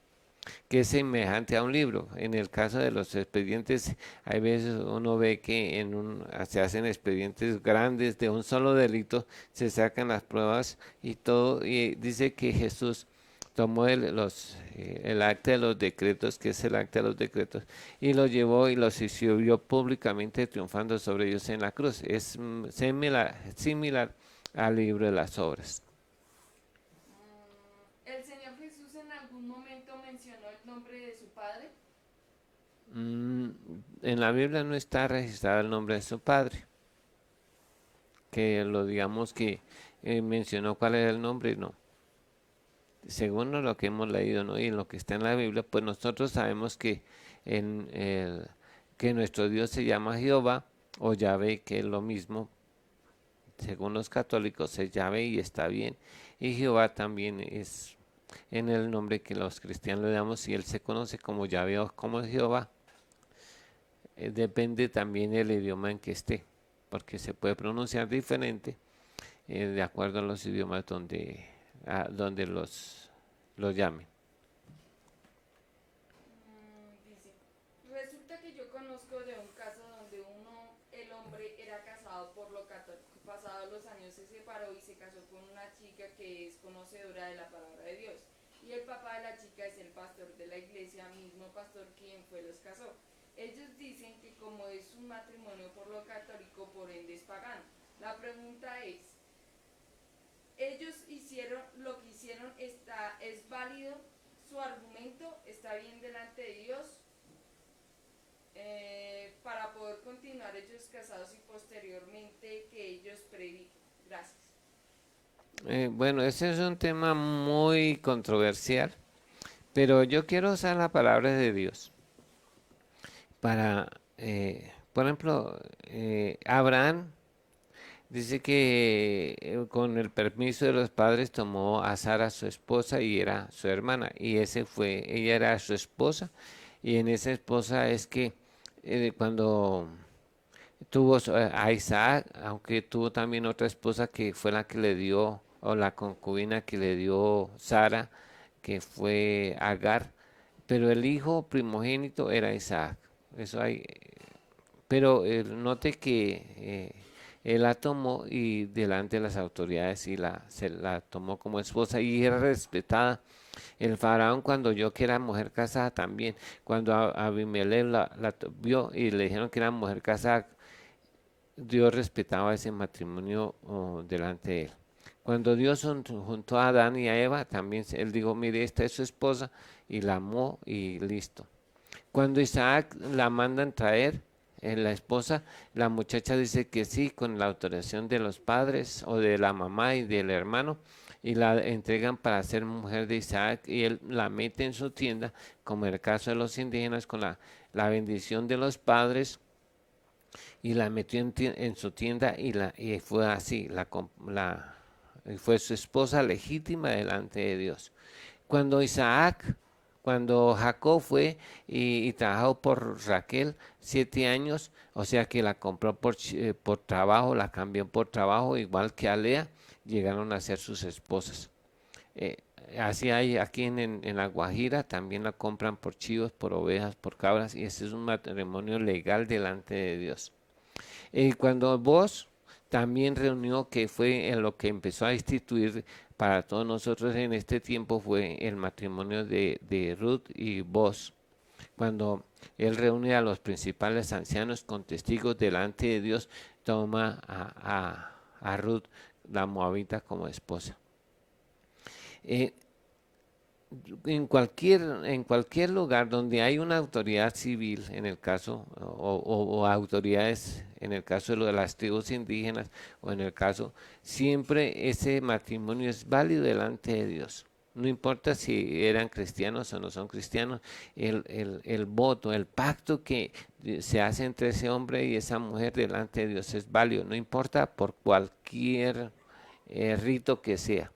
S1: que es semejante a un libro. En el caso de los expedientes, hay veces uno ve que se hacen expedientes grandes de un solo delito, se sacan las pruebas y todo, y dice que Jesús tomó el acta de los decretos, que es el acta de los decretos, y lo llevó y los exhibió públicamente triunfando sobre ellos en la cruz. Es similar al libro de las obras.
S2: ¿El Señor Jesús en algún momento mencionó el nombre de su Padre?
S1: Mm, en la Biblia no está registrado el nombre de su padre, que lo digamos que mencionó cuál era el nombre, no. Según lo que hemos leído, ¿no? Y en lo que está en la Biblia, pues nosotros sabemos que nuestro Dios se llama Jehová o Yahvé, que es lo mismo. Según los católicos es Yahvé y está bien. Y Jehová también es en el nombre que los cristianos le damos, y él se conoce como Yahvé o como Jehová. Depende también del idioma en que esté, porque se puede pronunciar diferente de acuerdo a los idiomas donde los llamen.
S2: Dice, resulta que yo conozco de un caso donde el hombre era casado por lo católico. Pasados los años se separó y se casó con una chica que es conocedora de la palabra de Dios. Y el papá de la chica es el pastor de la iglesia, mismo pastor quien fue los casó. Ellos dicen que como es un matrimonio por lo católico, por ende es pagano. La pregunta es, ellos hicieron lo que hicieron, ¿es válido su argumento? ¿Está bien delante de Dios? Para poder continuar ellos casados y posteriormente que ellos prediquen. Gracias.
S1: Bueno, ese es un tema muy controversial, pero yo quiero usar la palabra de Dios para, por ejemplo, Abraham dice que con el permiso de los padres tomó a Sara su esposa y era su hermana, y ella era su esposa, y en esa esposa es que cuando tuvo a Isaac, aunque tuvo también otra esposa que fue la que le dio, o la concubina que le dio Sara, que fue Agar, pero el hijo primogénito era Isaac. Eso hay, pero note que él la tomó y delante de las autoridades y se la tomó como esposa y era respetada. El faraón cuando oyó que era mujer casada también, cuando Abimelech vio y le dijeron que era mujer casada, Dios respetaba ese matrimonio delante de él. Cuando Dios juntó a Adán y a Eva, también él dijo, mire, esta es su esposa, y la amó y listo. Cuando Isaac la mandan traer, la esposa, la muchacha dice que sí, con la autorización de los padres o de la mamá y del hermano, y la entregan para ser mujer de Isaac, y él la mete en su tienda, como en el caso de los indígenas, con la bendición de los padres, y la metió en su tienda, y fue así, fue su esposa legítima delante de Dios. Cuando cuando Jacob fue y trabajó por Raquel 7 años, o sea que la compró por trabajo, la cambió por trabajo, igual que a Lea, llegaron a ser sus esposas. Eh, Así hay aquí en La Guajira, también la compran por chivos, por ovejas, por cabras, y ese es un matrimonio legal delante de Dios. Cuando vos también reunió, que fue en lo que empezó a instituir para todos nosotros en este tiempo, fue el matrimonio de Ruth y vos, cuando él reúne a los principales ancianos con testigos delante de Dios, toma a Ruth, la moabita, como esposa. Eh, en cualquier lugar donde hay una autoridad civil, en el caso, o autoridades, en el caso de lo de las tribus indígenas, o en el caso, siempre ese matrimonio es válido delante de Dios. No importa si eran cristianos o no son cristianos, el voto, el pacto que se hace entre ese hombre y esa mujer delante de Dios es válido, no importa por cualquier rito que sea.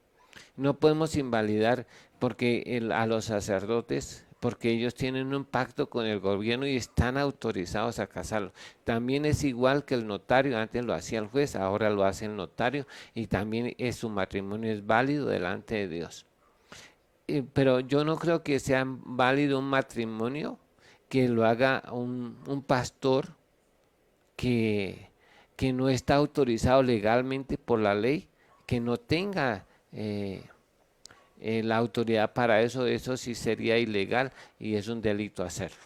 S1: No podemos invalidar porque a los sacerdotes, porque ellos tienen un pacto con el gobierno y están autorizados a casarlo. También es igual que el notario, antes lo hacía el juez, ahora lo hace el notario, y también su matrimonio es válido delante de Dios. Pero yo no creo que sea válido un matrimonio que lo haga un pastor que, que no está autorizado legalmente por la ley, que no tenga la autoridad para eso sí sería ilegal y es un delito hacerlo,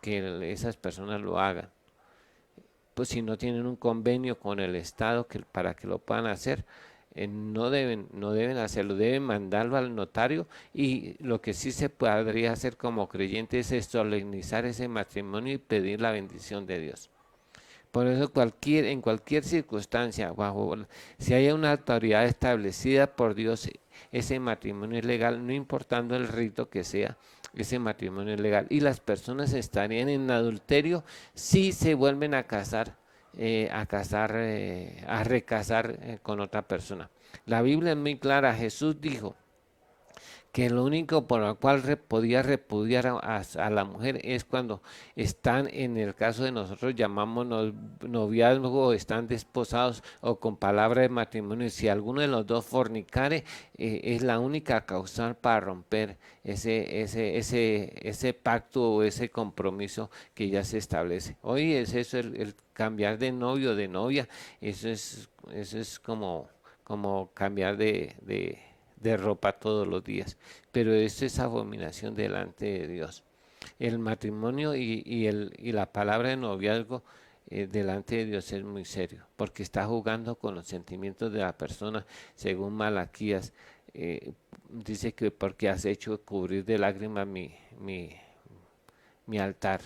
S1: que esas personas lo hagan. Pues si no tienen un convenio con el Estado para que lo puedan hacer, no deben hacerlo, deben mandarlo al notario, y lo que sí se podría hacer como creyente es solemnizar ese matrimonio y pedir la bendición de Dios. Por eso en cualquier circunstancia, si hay una autoridad establecida por Dios, ese matrimonio es legal, no importando el rito que sea, ese matrimonio es legal. Y las personas estarían en adulterio si se vuelven a casar, a recasar con otra persona. La Biblia es muy clara. Jesús dijo que lo único por lo cual podía repudiar a la mujer es cuando están, en el caso de nosotros llamamos noviazgo, o están desposados o con palabra de matrimonio, y si alguno de los dos fornicare, es la única causal para romper ese pacto o ese compromiso que ya se establece. Hoy es eso, el cambiar de novio o de novia, eso es como cambiar de ropa todos los días, pero esto es abominación delante de Dios. El matrimonio y la palabra de noviazgo delante de Dios es muy serio, porque está jugando con los sentimientos de la persona, según Malaquías. Dice que porque has hecho cubrir de lágrimas mi altar.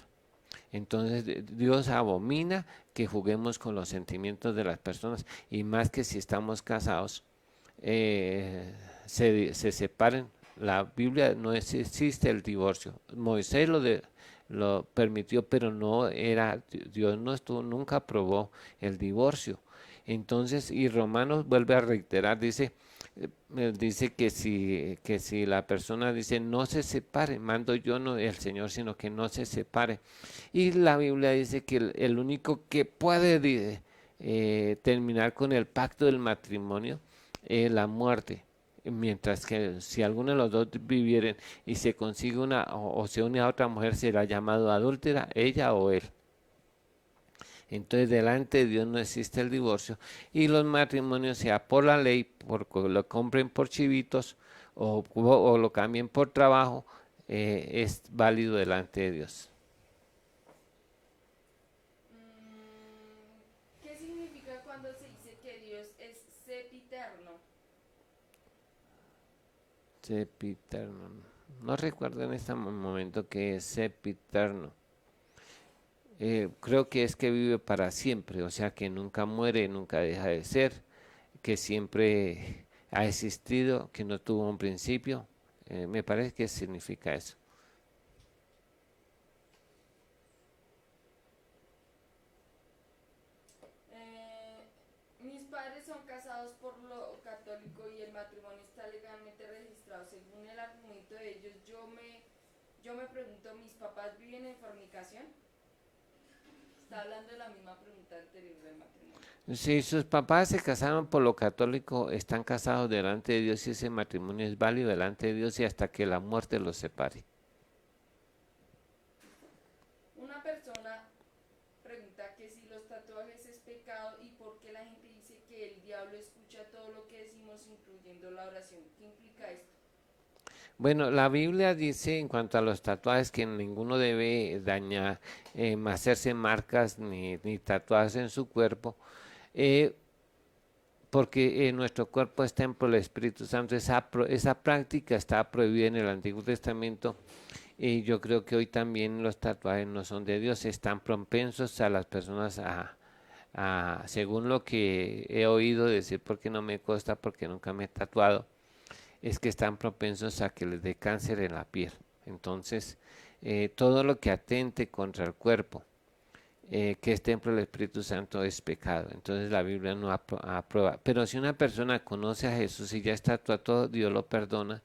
S1: Entonces Dios abomina que juguemos con los sentimientos de las personas, y más que si estamos casados, se separen. La Biblia no existe el divorcio. Moisés lo permitió, pero no era, Dios nunca aprobó el divorcio. Entonces, y Romanos vuelve a reiterar, dice que si la persona dice no se separe, mando yo no el Señor, sino que no se separe. Y la Biblia dice que el único que puede terminar con el pacto del matrimonio es la muerte. Mientras que si alguno de los dos vivieren y se consigue o se une a otra mujer, será llamado adúltera, ella o él. Entonces delante de Dios no existe el divorcio, y los matrimonios, sea por la ley, lo compren por chivitos o lo cambien por trabajo, es válido delante de Dios.
S2: ¿Qué significa cuando se dice que Dios es sempiterno?
S1: Sempiterno. No recuerdo en este momento que es sempiterno. creo que es que vive para siempre, o sea que nunca muere, nunca deja de ser, que siempre ha existido, que no tuvo un principio. Me parece que significa eso.
S2: Eh, Mis padres son casados por lo católico y el matrimonio está legalmente registrado. Según el argumento de ellos, yo me pregunto, ¿mis papás viven en fornicación? Está hablando de la misma pregunta anterior del matrimonio.
S1: Si sus papás se casaron por lo católico, están casados delante de Dios y ese matrimonio es válido delante de Dios y hasta que la muerte los separe.
S2: Una persona pregunta que si los tatuajes es pecado y por qué la gente dice que el diablo escucha todo lo que decimos, incluyendo la oración. ¿Qué implica esto?
S1: Bueno, la Biblia dice en cuanto a los tatuajes que ninguno debe dañar, hacerse marcas ni tatuajes en su cuerpo, eh, porque nuestro cuerpo es templo del Espíritu Santo. Esa práctica está prohibida en el Antiguo Testamento y yo creo que hoy también los tatuajes no son de Dios, están propensos a las personas según lo que he oído decir, porque no me consta, porque nunca me he tatuado, es que están propensos a que les dé cáncer en la piel. Entonces, todo lo que atente contra el cuerpo, que es templo del Espíritu Santo, es pecado. Entonces la Biblia no aprueba. Pero si una persona conoce a Jesús y ya está tatuado, Dios lo perdona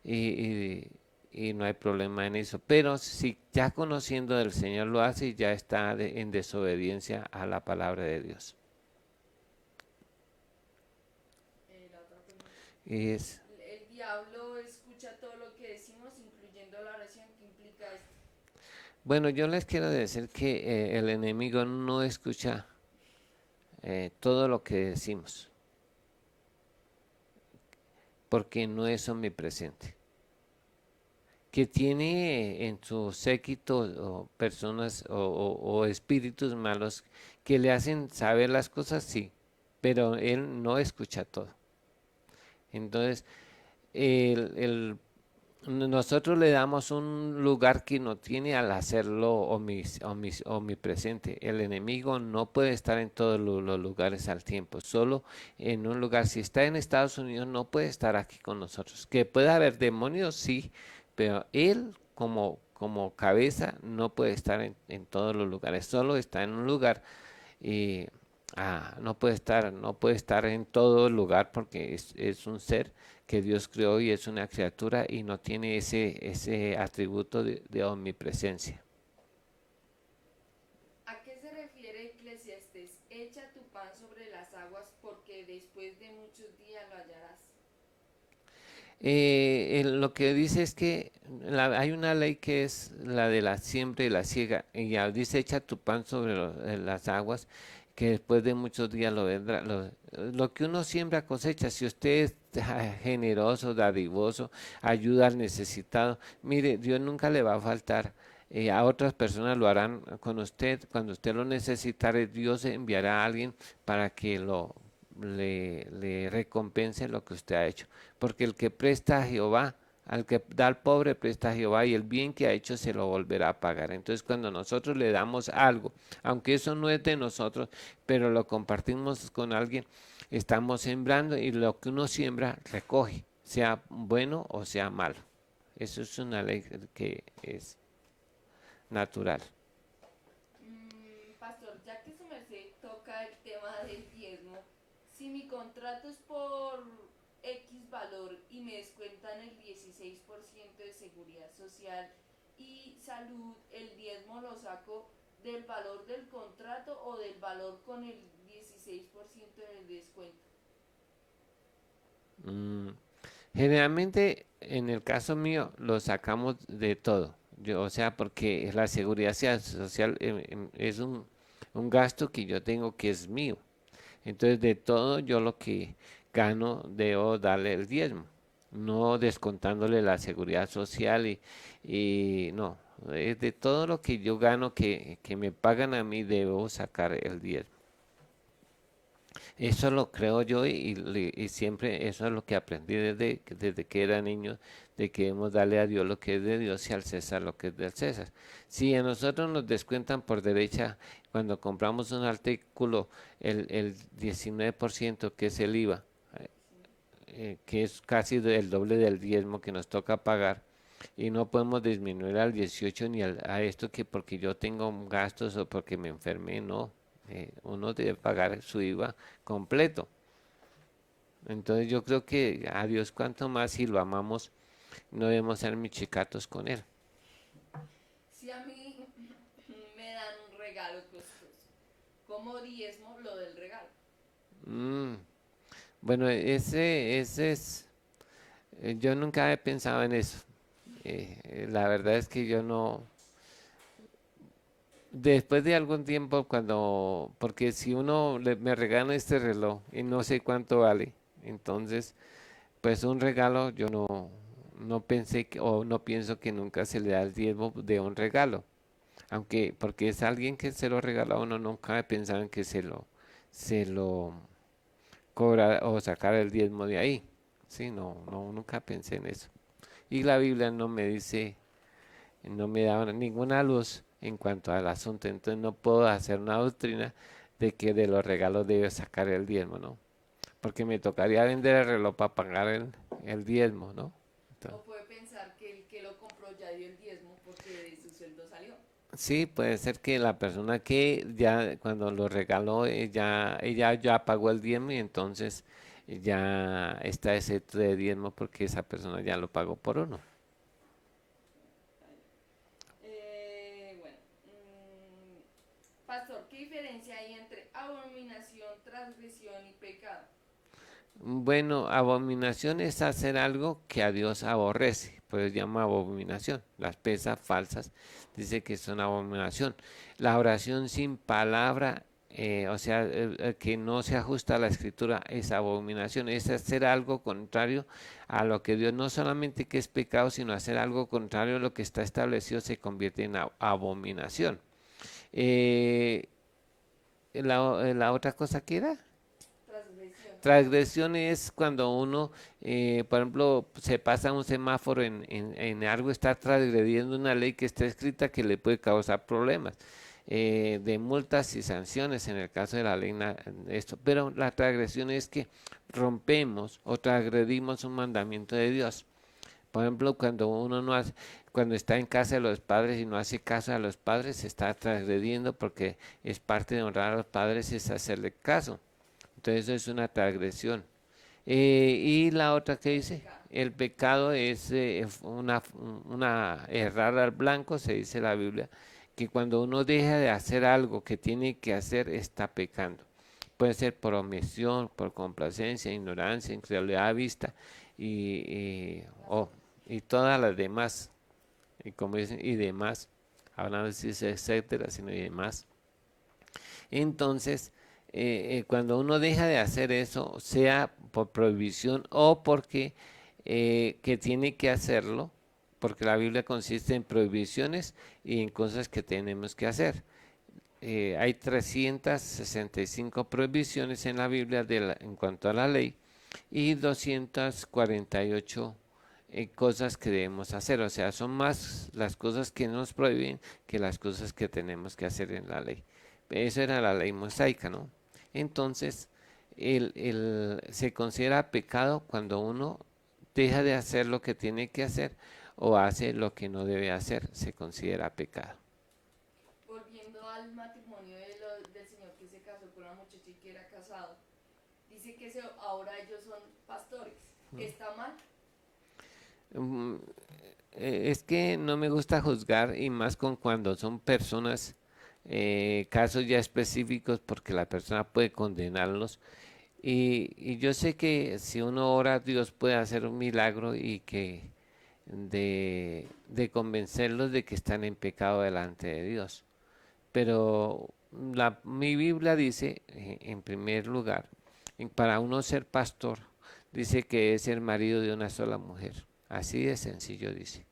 S1: y, y no hay problema en eso. Pero si ya conociendo del Señor lo hace, ya está en desobediencia a la palabra de Dios.
S2: La otra pregunta.
S1: Y es,
S2: El diablo escucha todo lo que decimos, incluyendo la oración. ¿Qué implica esto?
S1: bueno, yo les quiero decir que el enemigo no escucha todo lo que decimos, porque no es omnipresente. Que tiene en su séquito o personas o espíritus malos que le hacen saber las cosas, sí, pero él no escucha todo. Entonces, nosotros le damos un lugar que no tiene al hacerlo omnipresente. El enemigo no puede estar en todos los lugares al tiempo, solo en un lugar. Si está en Estados Unidos, no puede estar aquí con nosotros. Que puede haber demonios, sí, pero él como cabeza no puede estar en todos los lugares, solo está en un lugar y no puede estar en todo lugar porque es un ser que Dios creó y es una criatura y no tiene ese atributo de omnipresencia.
S2: ¿A qué se refiere Eclesiastés? Echa tu pan sobre las aguas porque después de muchos días lo hallarás.
S1: Lo que dice es que hay una ley que es la de la siembra y la siega, y ya dice echa tu pan sobre las aguas, que después de muchos días lo vendrá. Lo que uno siembra cosecha. Si usted es generoso, dadivoso, ayuda al necesitado, mire, Dios nunca le va a faltar. A otras personas lo harán con usted. Cuando usted lo necesitare, Dios enviará a alguien para que le recompense lo que usted ha hecho. Porque el que presta a Jehová, al que da al pobre presta a Jehová y el bien que ha hecho se lo volverá a pagar. Entonces cuando nosotros le damos algo, aunque eso no es de nosotros, pero lo compartimos con alguien, estamos sembrando y lo que uno siembra recoge, sea bueno o sea malo. Eso es una ley que es natural.
S2: Pastor, ya que su merced toca el tema del diezmo, si mi contrato es por X valor y me descuentan el 16% de seguridad social y salud, ¿el diezmo lo saco del valor del contrato o del valor con el 16% del descuento?
S1: Mm, Generalmente, en el caso mío, lo sacamos de todo. O sea, porque la seguridad social es un gasto que yo tengo que es mío. Entonces, de todo yo lo que gano debo darle el diezmo, no descontándole la seguridad social y no, es de todo lo que yo gano que me pagan a mí debo sacar el diezmo. Eso lo creo yo y siempre eso es lo que aprendí desde que era niño, de que debemos darle a Dios lo que es de Dios y al César lo que es del César. Si a nosotros nos descuentan por derecha cuando compramos un artículo el 19% que es el IVA, que es casi el doble del diezmo que nos toca pagar, y no podemos disminuir al 18 ni a esto que porque yo tengo gastos o porque me enfermé, no. Uno debe pagar su IVA completo. Entonces yo creo que a Dios cuanto más si lo amamos, no debemos ser michicatos con Él.
S2: Si a mí me dan un regalo costoso, ¿cómo diezmo lo del regalo?
S1: Mm, Bueno, ese es, yo nunca he pensado en eso. La verdad es que yo no, después de algún tiempo porque si me regala este reloj y no sé cuánto vale, entonces, pues un regalo yo no pensé o no pienso que nunca se le da el diezmo de un regalo. Aunque, porque es alguien que se lo regala a uno, nunca he pensado en que se lo cobra o sacar el diezmo de ahí. Sí, nunca pensé en eso. Y la Biblia no me dice, no me da ninguna luz en cuanto al asunto, entonces no puedo hacer una doctrina de que de los regalos debe sacar el diezmo, ¿no? Porque me tocaría vender el reloj para pagar el diezmo, ¿no?
S2: O
S1: Entonces,
S2: puede pensar que el que lo compró ya dio el diezmo porque de su sueldo salió.
S1: sí, puede ser que la persona que ya cuando lo regaló, ella ya pagó el diezmo y entonces ya está exento de diezmo porque esa persona ya lo pagó por uno.
S2: Bueno, pastor, ¿qué diferencia hay entre abominación, transgresión y pecado?
S1: Bueno, abominación es hacer algo que a Dios aborrece, pues llama abominación. Las pesas falsas dice que son abominación. La oración sin palabra, o sea, que no se ajusta a la escritura, es abominación. Es hacer algo contrario a lo que Dios, no solamente que es pecado, sino hacer algo contrario a lo que está establecido se convierte en abominación. Eh, la otra cosa que era.
S2: Transgresión.
S1: Transgresión es cuando uno, por ejemplo, se pasa un semáforo en algo, está transgrediendo una ley que está escrita que le puede causar problemas de multas y sanciones en el caso de la ley, esto. Pero la transgresión es que rompemos o transgredimos un mandamiento de Dios. Por ejemplo, cuando uno no hace, cuando está en casa de los padres y no hace caso a los padres, se está transgrediendo porque es parte de honrar a los padres es hacerle caso. Entonces eso es una transgresión. Y la otra que dice,
S2: Pecado.
S1: el pecado es una errar al blanco, se dice en la Biblia, que cuando uno deja de hacer algo que tiene que hacer, está pecando. Puede ser por omisión, por complacencia, ignorancia, incredulidad vista y y todas las demás, y como dicen, y demás, hablando de etcétera, sino y demás. Entonces, cuando uno deja de hacer eso, sea por prohibición o porque que tiene que hacerlo, porque la Biblia consiste en prohibiciones y en cosas que tenemos que hacer. Hay 365 prohibiciones en la Biblia en cuanto a la ley y 248 cosas que debemos hacer. O sea, son más las cosas que nos prohíben que las cosas que tenemos que hacer en la ley. Esa era la ley mosaica, ¿no? Entonces, se considera pecado cuando uno deja de hacer lo que tiene que hacer o hace lo que no debe hacer, se considera pecado.
S2: Volviendo al matrimonio del señor que se casó con la muchacha y que era casado, dice que ahora ellos son pastores. ¿Está mal?
S1: Mm, Es que no me gusta juzgar y más con cuando son personas, casos ya específicos porque la persona puede condenarlos. Y yo sé que si uno ora, Dios puede hacer un milagro y que de convencerlos de que están en pecado delante de Dios. Pero mi Biblia dice, en primer lugar, para uno ser pastor, dice que es el marido de una sola mujer. Así de sencillo dice.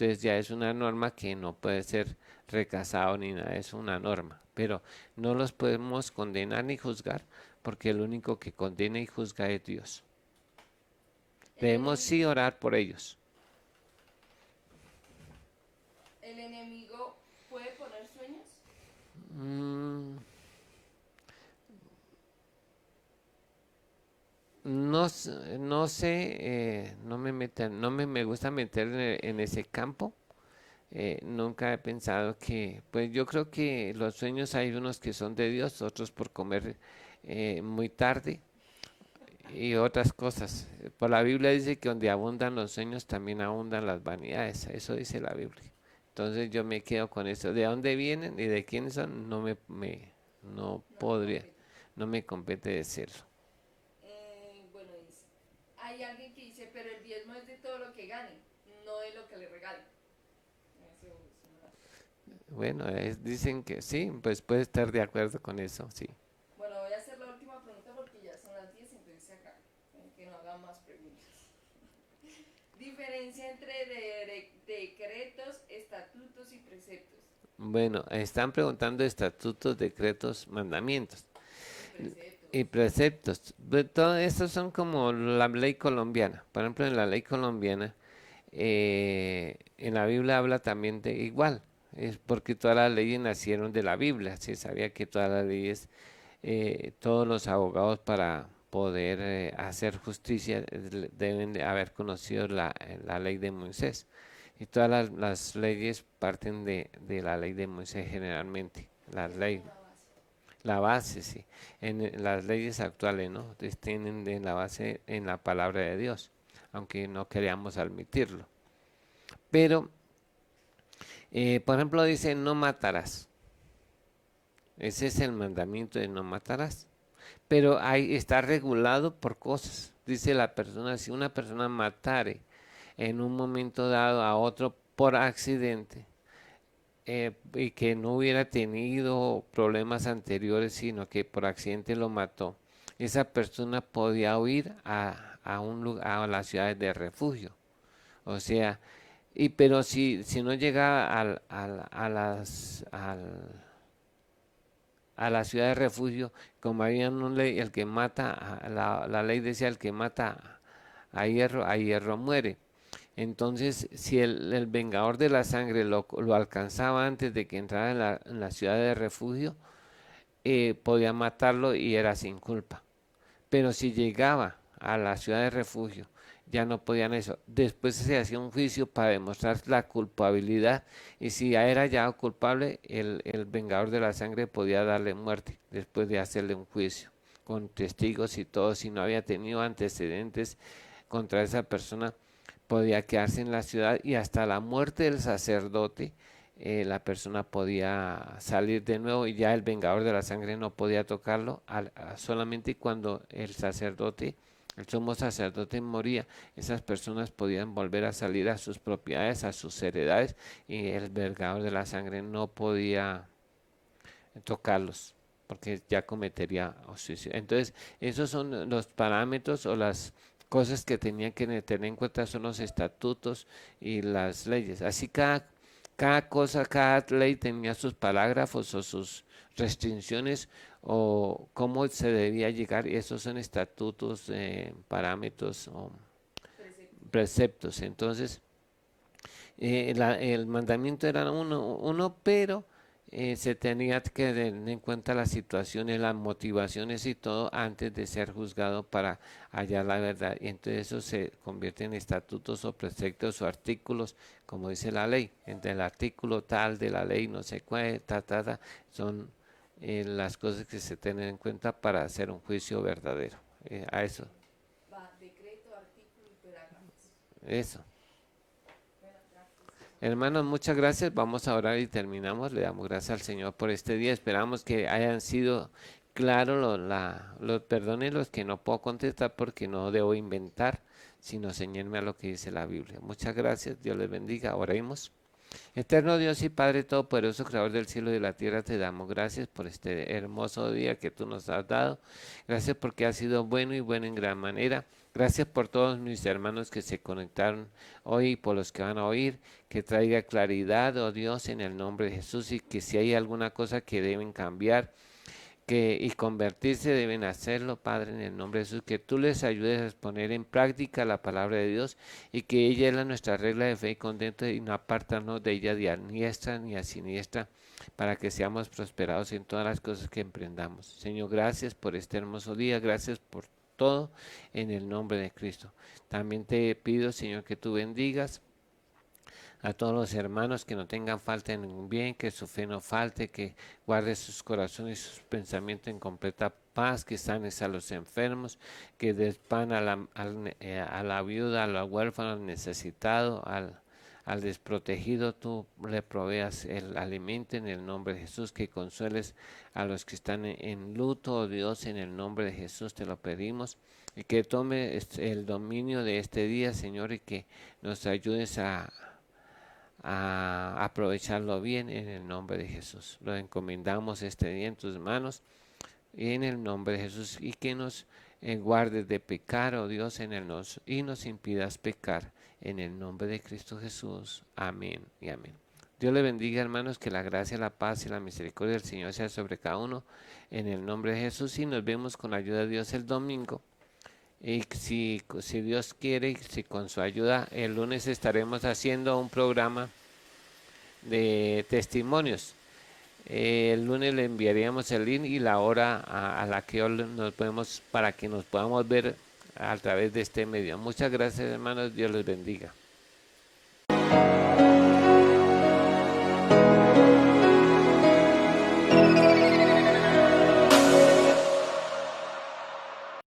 S1: Entonces ya es una norma que no puede ser recasado ni nada, es una norma. Pero no los podemos condenar ni juzgar porque el único que condena y juzga es Dios.
S2: El
S1: Debemos sí
S2: enemigo,
S1: orar por ellos.
S2: el enemigo puede poner sueños.
S1: Mm, no, no sé, no me gusta meter en ese campo. Nunca he pensado que, pues yo creo que los sueños hay unos que son de Dios, otros por comer muy tarde y otras cosas. Por la Biblia dice que donde abundan los sueños también abundan las vanidades, eso dice la Biblia. Entonces yo me quedo con eso. ¿De dónde vienen y de quiénes son? No
S2: No le
S1: podría,
S2: compete.
S1: no me compete decirlo.
S2: Bueno, dice, hay alguien que dice, pero el diezmo es de todo lo que gane, no de lo que le regalen. Eso no lo-
S1: Bueno, dicen que sí, pues puede estar de acuerdo con eso, sí.
S2: Bueno, voy a hacer la última pregunta porque ya son las 10, entonces se acaba. Que no hagan más preguntas. Diferencia entre decretos, estatutos y preceptos.
S1: Bueno, están preguntando estatutos, decretos, mandamientos
S2: Y preceptos.
S1: y preceptos. Todo estos son como la ley colombiana. Por ejemplo, en la ley colombiana, en la Biblia habla también de igual. Es porque todas las leyes nacieron de la Biblia. Se sabía que todas las leyes, todos los abogados para poder hacer justicia deben de haber conocido la ley de Moisés. Y todas las leyes parten de la ley de Moisés generalmente.
S2: Es como una base.
S1: La base, sí. En las leyes actuales, ¿no? Entonces tienen de la base en la palabra de Dios, aunque no queríamos admitirlo. Pero, por ejemplo, dice no matarás. Ese es el mandamiento de no matarás. Pero ahí está regulado por cosas. Dice la persona, si una persona matare en un momento dado a otro por accidente, y que no hubiera tenido problemas anteriores, sino que por accidente lo mató, esa persona podía huir a un lugar, a las ciudades de refugio. O sea, pero si no llega a la ciudad de refugio, como había una ley, el que mata, la ley decía el que mata a hierro muere. Entonces, si el vengador de la sangre lo alcanzaba antes de que entrara en la ciudad de refugio, podía matarlo y era sin culpa. Pero si llegaba a la ciudad de refugio, ya no podían eso. Después se hacía un juicio para demostrar la culpabilidad y si ya era ya culpable, el vengador de la sangre podía darle muerte después de hacerle un juicio con testigos y todo. Si no había tenido antecedentes contra esa persona, podía quedarse en la ciudad y hasta la muerte del sacerdote la persona podía salir de nuevo y ya el vengador de la sangre no podía tocarlo solamente cuando el sacerdote, el sumo sacerdote moría, esas personas podían volver a salir a sus propiedades, a sus heredades y el vengador de la sangre no podía tocarlos porque ya cometería suicidio. Entonces, esos son los parámetros o las cosas que tenían que tener en cuenta son los estatutos y las leyes. Así cada cosa, cada ley tenía sus parágrafos o sus restricciones o cómo se debía llegar y esos son estatutos, parámetros o
S2: Preceptos.
S1: preceptos. Entonces, el mandamiento era uno, pero se tenía que tener en cuenta las situaciones, las motivaciones y todo antes de ser juzgado para hallar la verdad. Y entonces eso se convierte en estatutos o preceptos o artículos, como dice la ley. Entre el artículo tal de la ley, no sé cuál, son las cosas que se tienen en cuenta para hacer un juicio verdadero. A eso,
S2: Va, decreto, artículo y parágrafos.
S1: eso.
S2: Bueno, gracias.
S1: Hermanos, muchas gracias. Vamos a orar y terminamos. Le damos gracias al Señor por este día. Esperamos que hayan sido claros los perdones los que no puedo contestar porque no debo inventar, sino ceñirme a lo que dice la Biblia. Muchas gracias. Dios les bendiga. Oremos. Eterno Dios y Padre Todopoderoso, Creador del cielo y de la tierra, te damos gracias por este hermoso día que tú nos has dado. Gracias porque has sido bueno y bueno en gran manera. Gracias por todos mis hermanos que se conectaron hoy y por los que van a oír, que traiga claridad, oh Dios, en el nombre de Jesús, y que si hay alguna cosa que deben cambiar y convertirse, deben hacerlo, Padre, en el nombre de Jesús, que tú les ayudes a poner en práctica la palabra de Dios y que ella es nuestra regla de fe y contento y no apartarnos de ella de a diestra ni a siniestra, para que seamos prosperados en todas las cosas que emprendamos. Señor, gracias por este hermoso día, gracias por todo en el nombre de Cristo. También te pido, Señor, que tú bendigas a todos los hermanos, que no tengan falta de ningún bien, que su fe no falte, que guarde sus corazones y sus pensamientos en completa paz, que sanes a los enfermos, que des pan a la viuda, al huérfano, al necesitado, al desprotegido, tú le proveas el alimento en el nombre de Jesús, que consueles a los que están en luto, oh Dios, en el nombre de Jesús te lo pedimos, y que tome el dominio de este día, Señor, y que nos ayudes a aprovecharlo bien en el nombre de Jesús. Lo encomendamos este día en tus manos y en el nombre de Jesús, y que nos guardes de pecar, oh Dios, y nos impidas pecar en el nombre de Cristo Jesús. Amén y amén. Dios le bendiga, hermanos, que la gracia, la paz y la misericordia del Señor sea sobre cada uno en el nombre de Jesús, y nos vemos con la ayuda de Dios el domingo. Y si Dios quiere, si con su ayuda, el lunes estaremos haciendo un programa de testimonios. El lunes le enviaríamos el link y la hora a la que nos podemos, para que nos podamos ver a través de este medio. Muchas gracias, hermanos. Dios les bendiga.